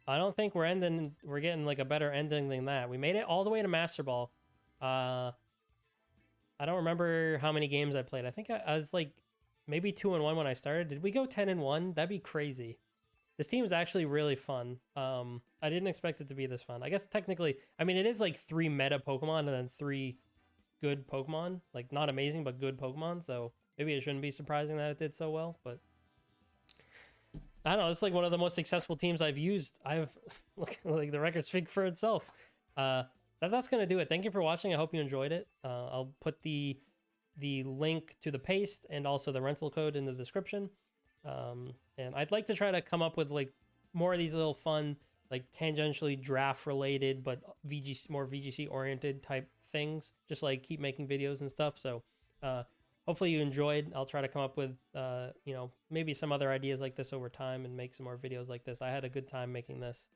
don't think we're getting like a better ending than that. We made it all the way to Master Ball. I don't remember how many games I played. I think I was like maybe 2-1 when I started. Did we go 10-1? That'd be crazy. This team is actually really fun. I didn't expect it to be this fun. I guess technically, I mean, it is like 3 meta Pokemon and then 3 good Pokemon. Like not amazing, but good Pokemon. So maybe it shouldn't be surprising that it did so well, but I don't know. It's like one of the most successful teams I've used. Like the record speak for itself. That's gonna do it. Thank you for watching. I hope you enjoyed it. I'll put the link to the paste and also the rental code in the description. And I'd like to try to come up with like more of these little fun, like tangentially draft related, but more VGC oriented type things. Just like keep making videos and stuff. So, hopefully you enjoyed. I'll try to come up with, you know, maybe some other ideas like this over time and make some more videos like this. I had a good time making this,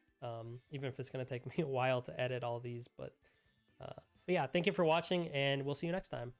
even if it's going to take me a while to edit all these. But yeah, thank you for watching, and we'll see you next time.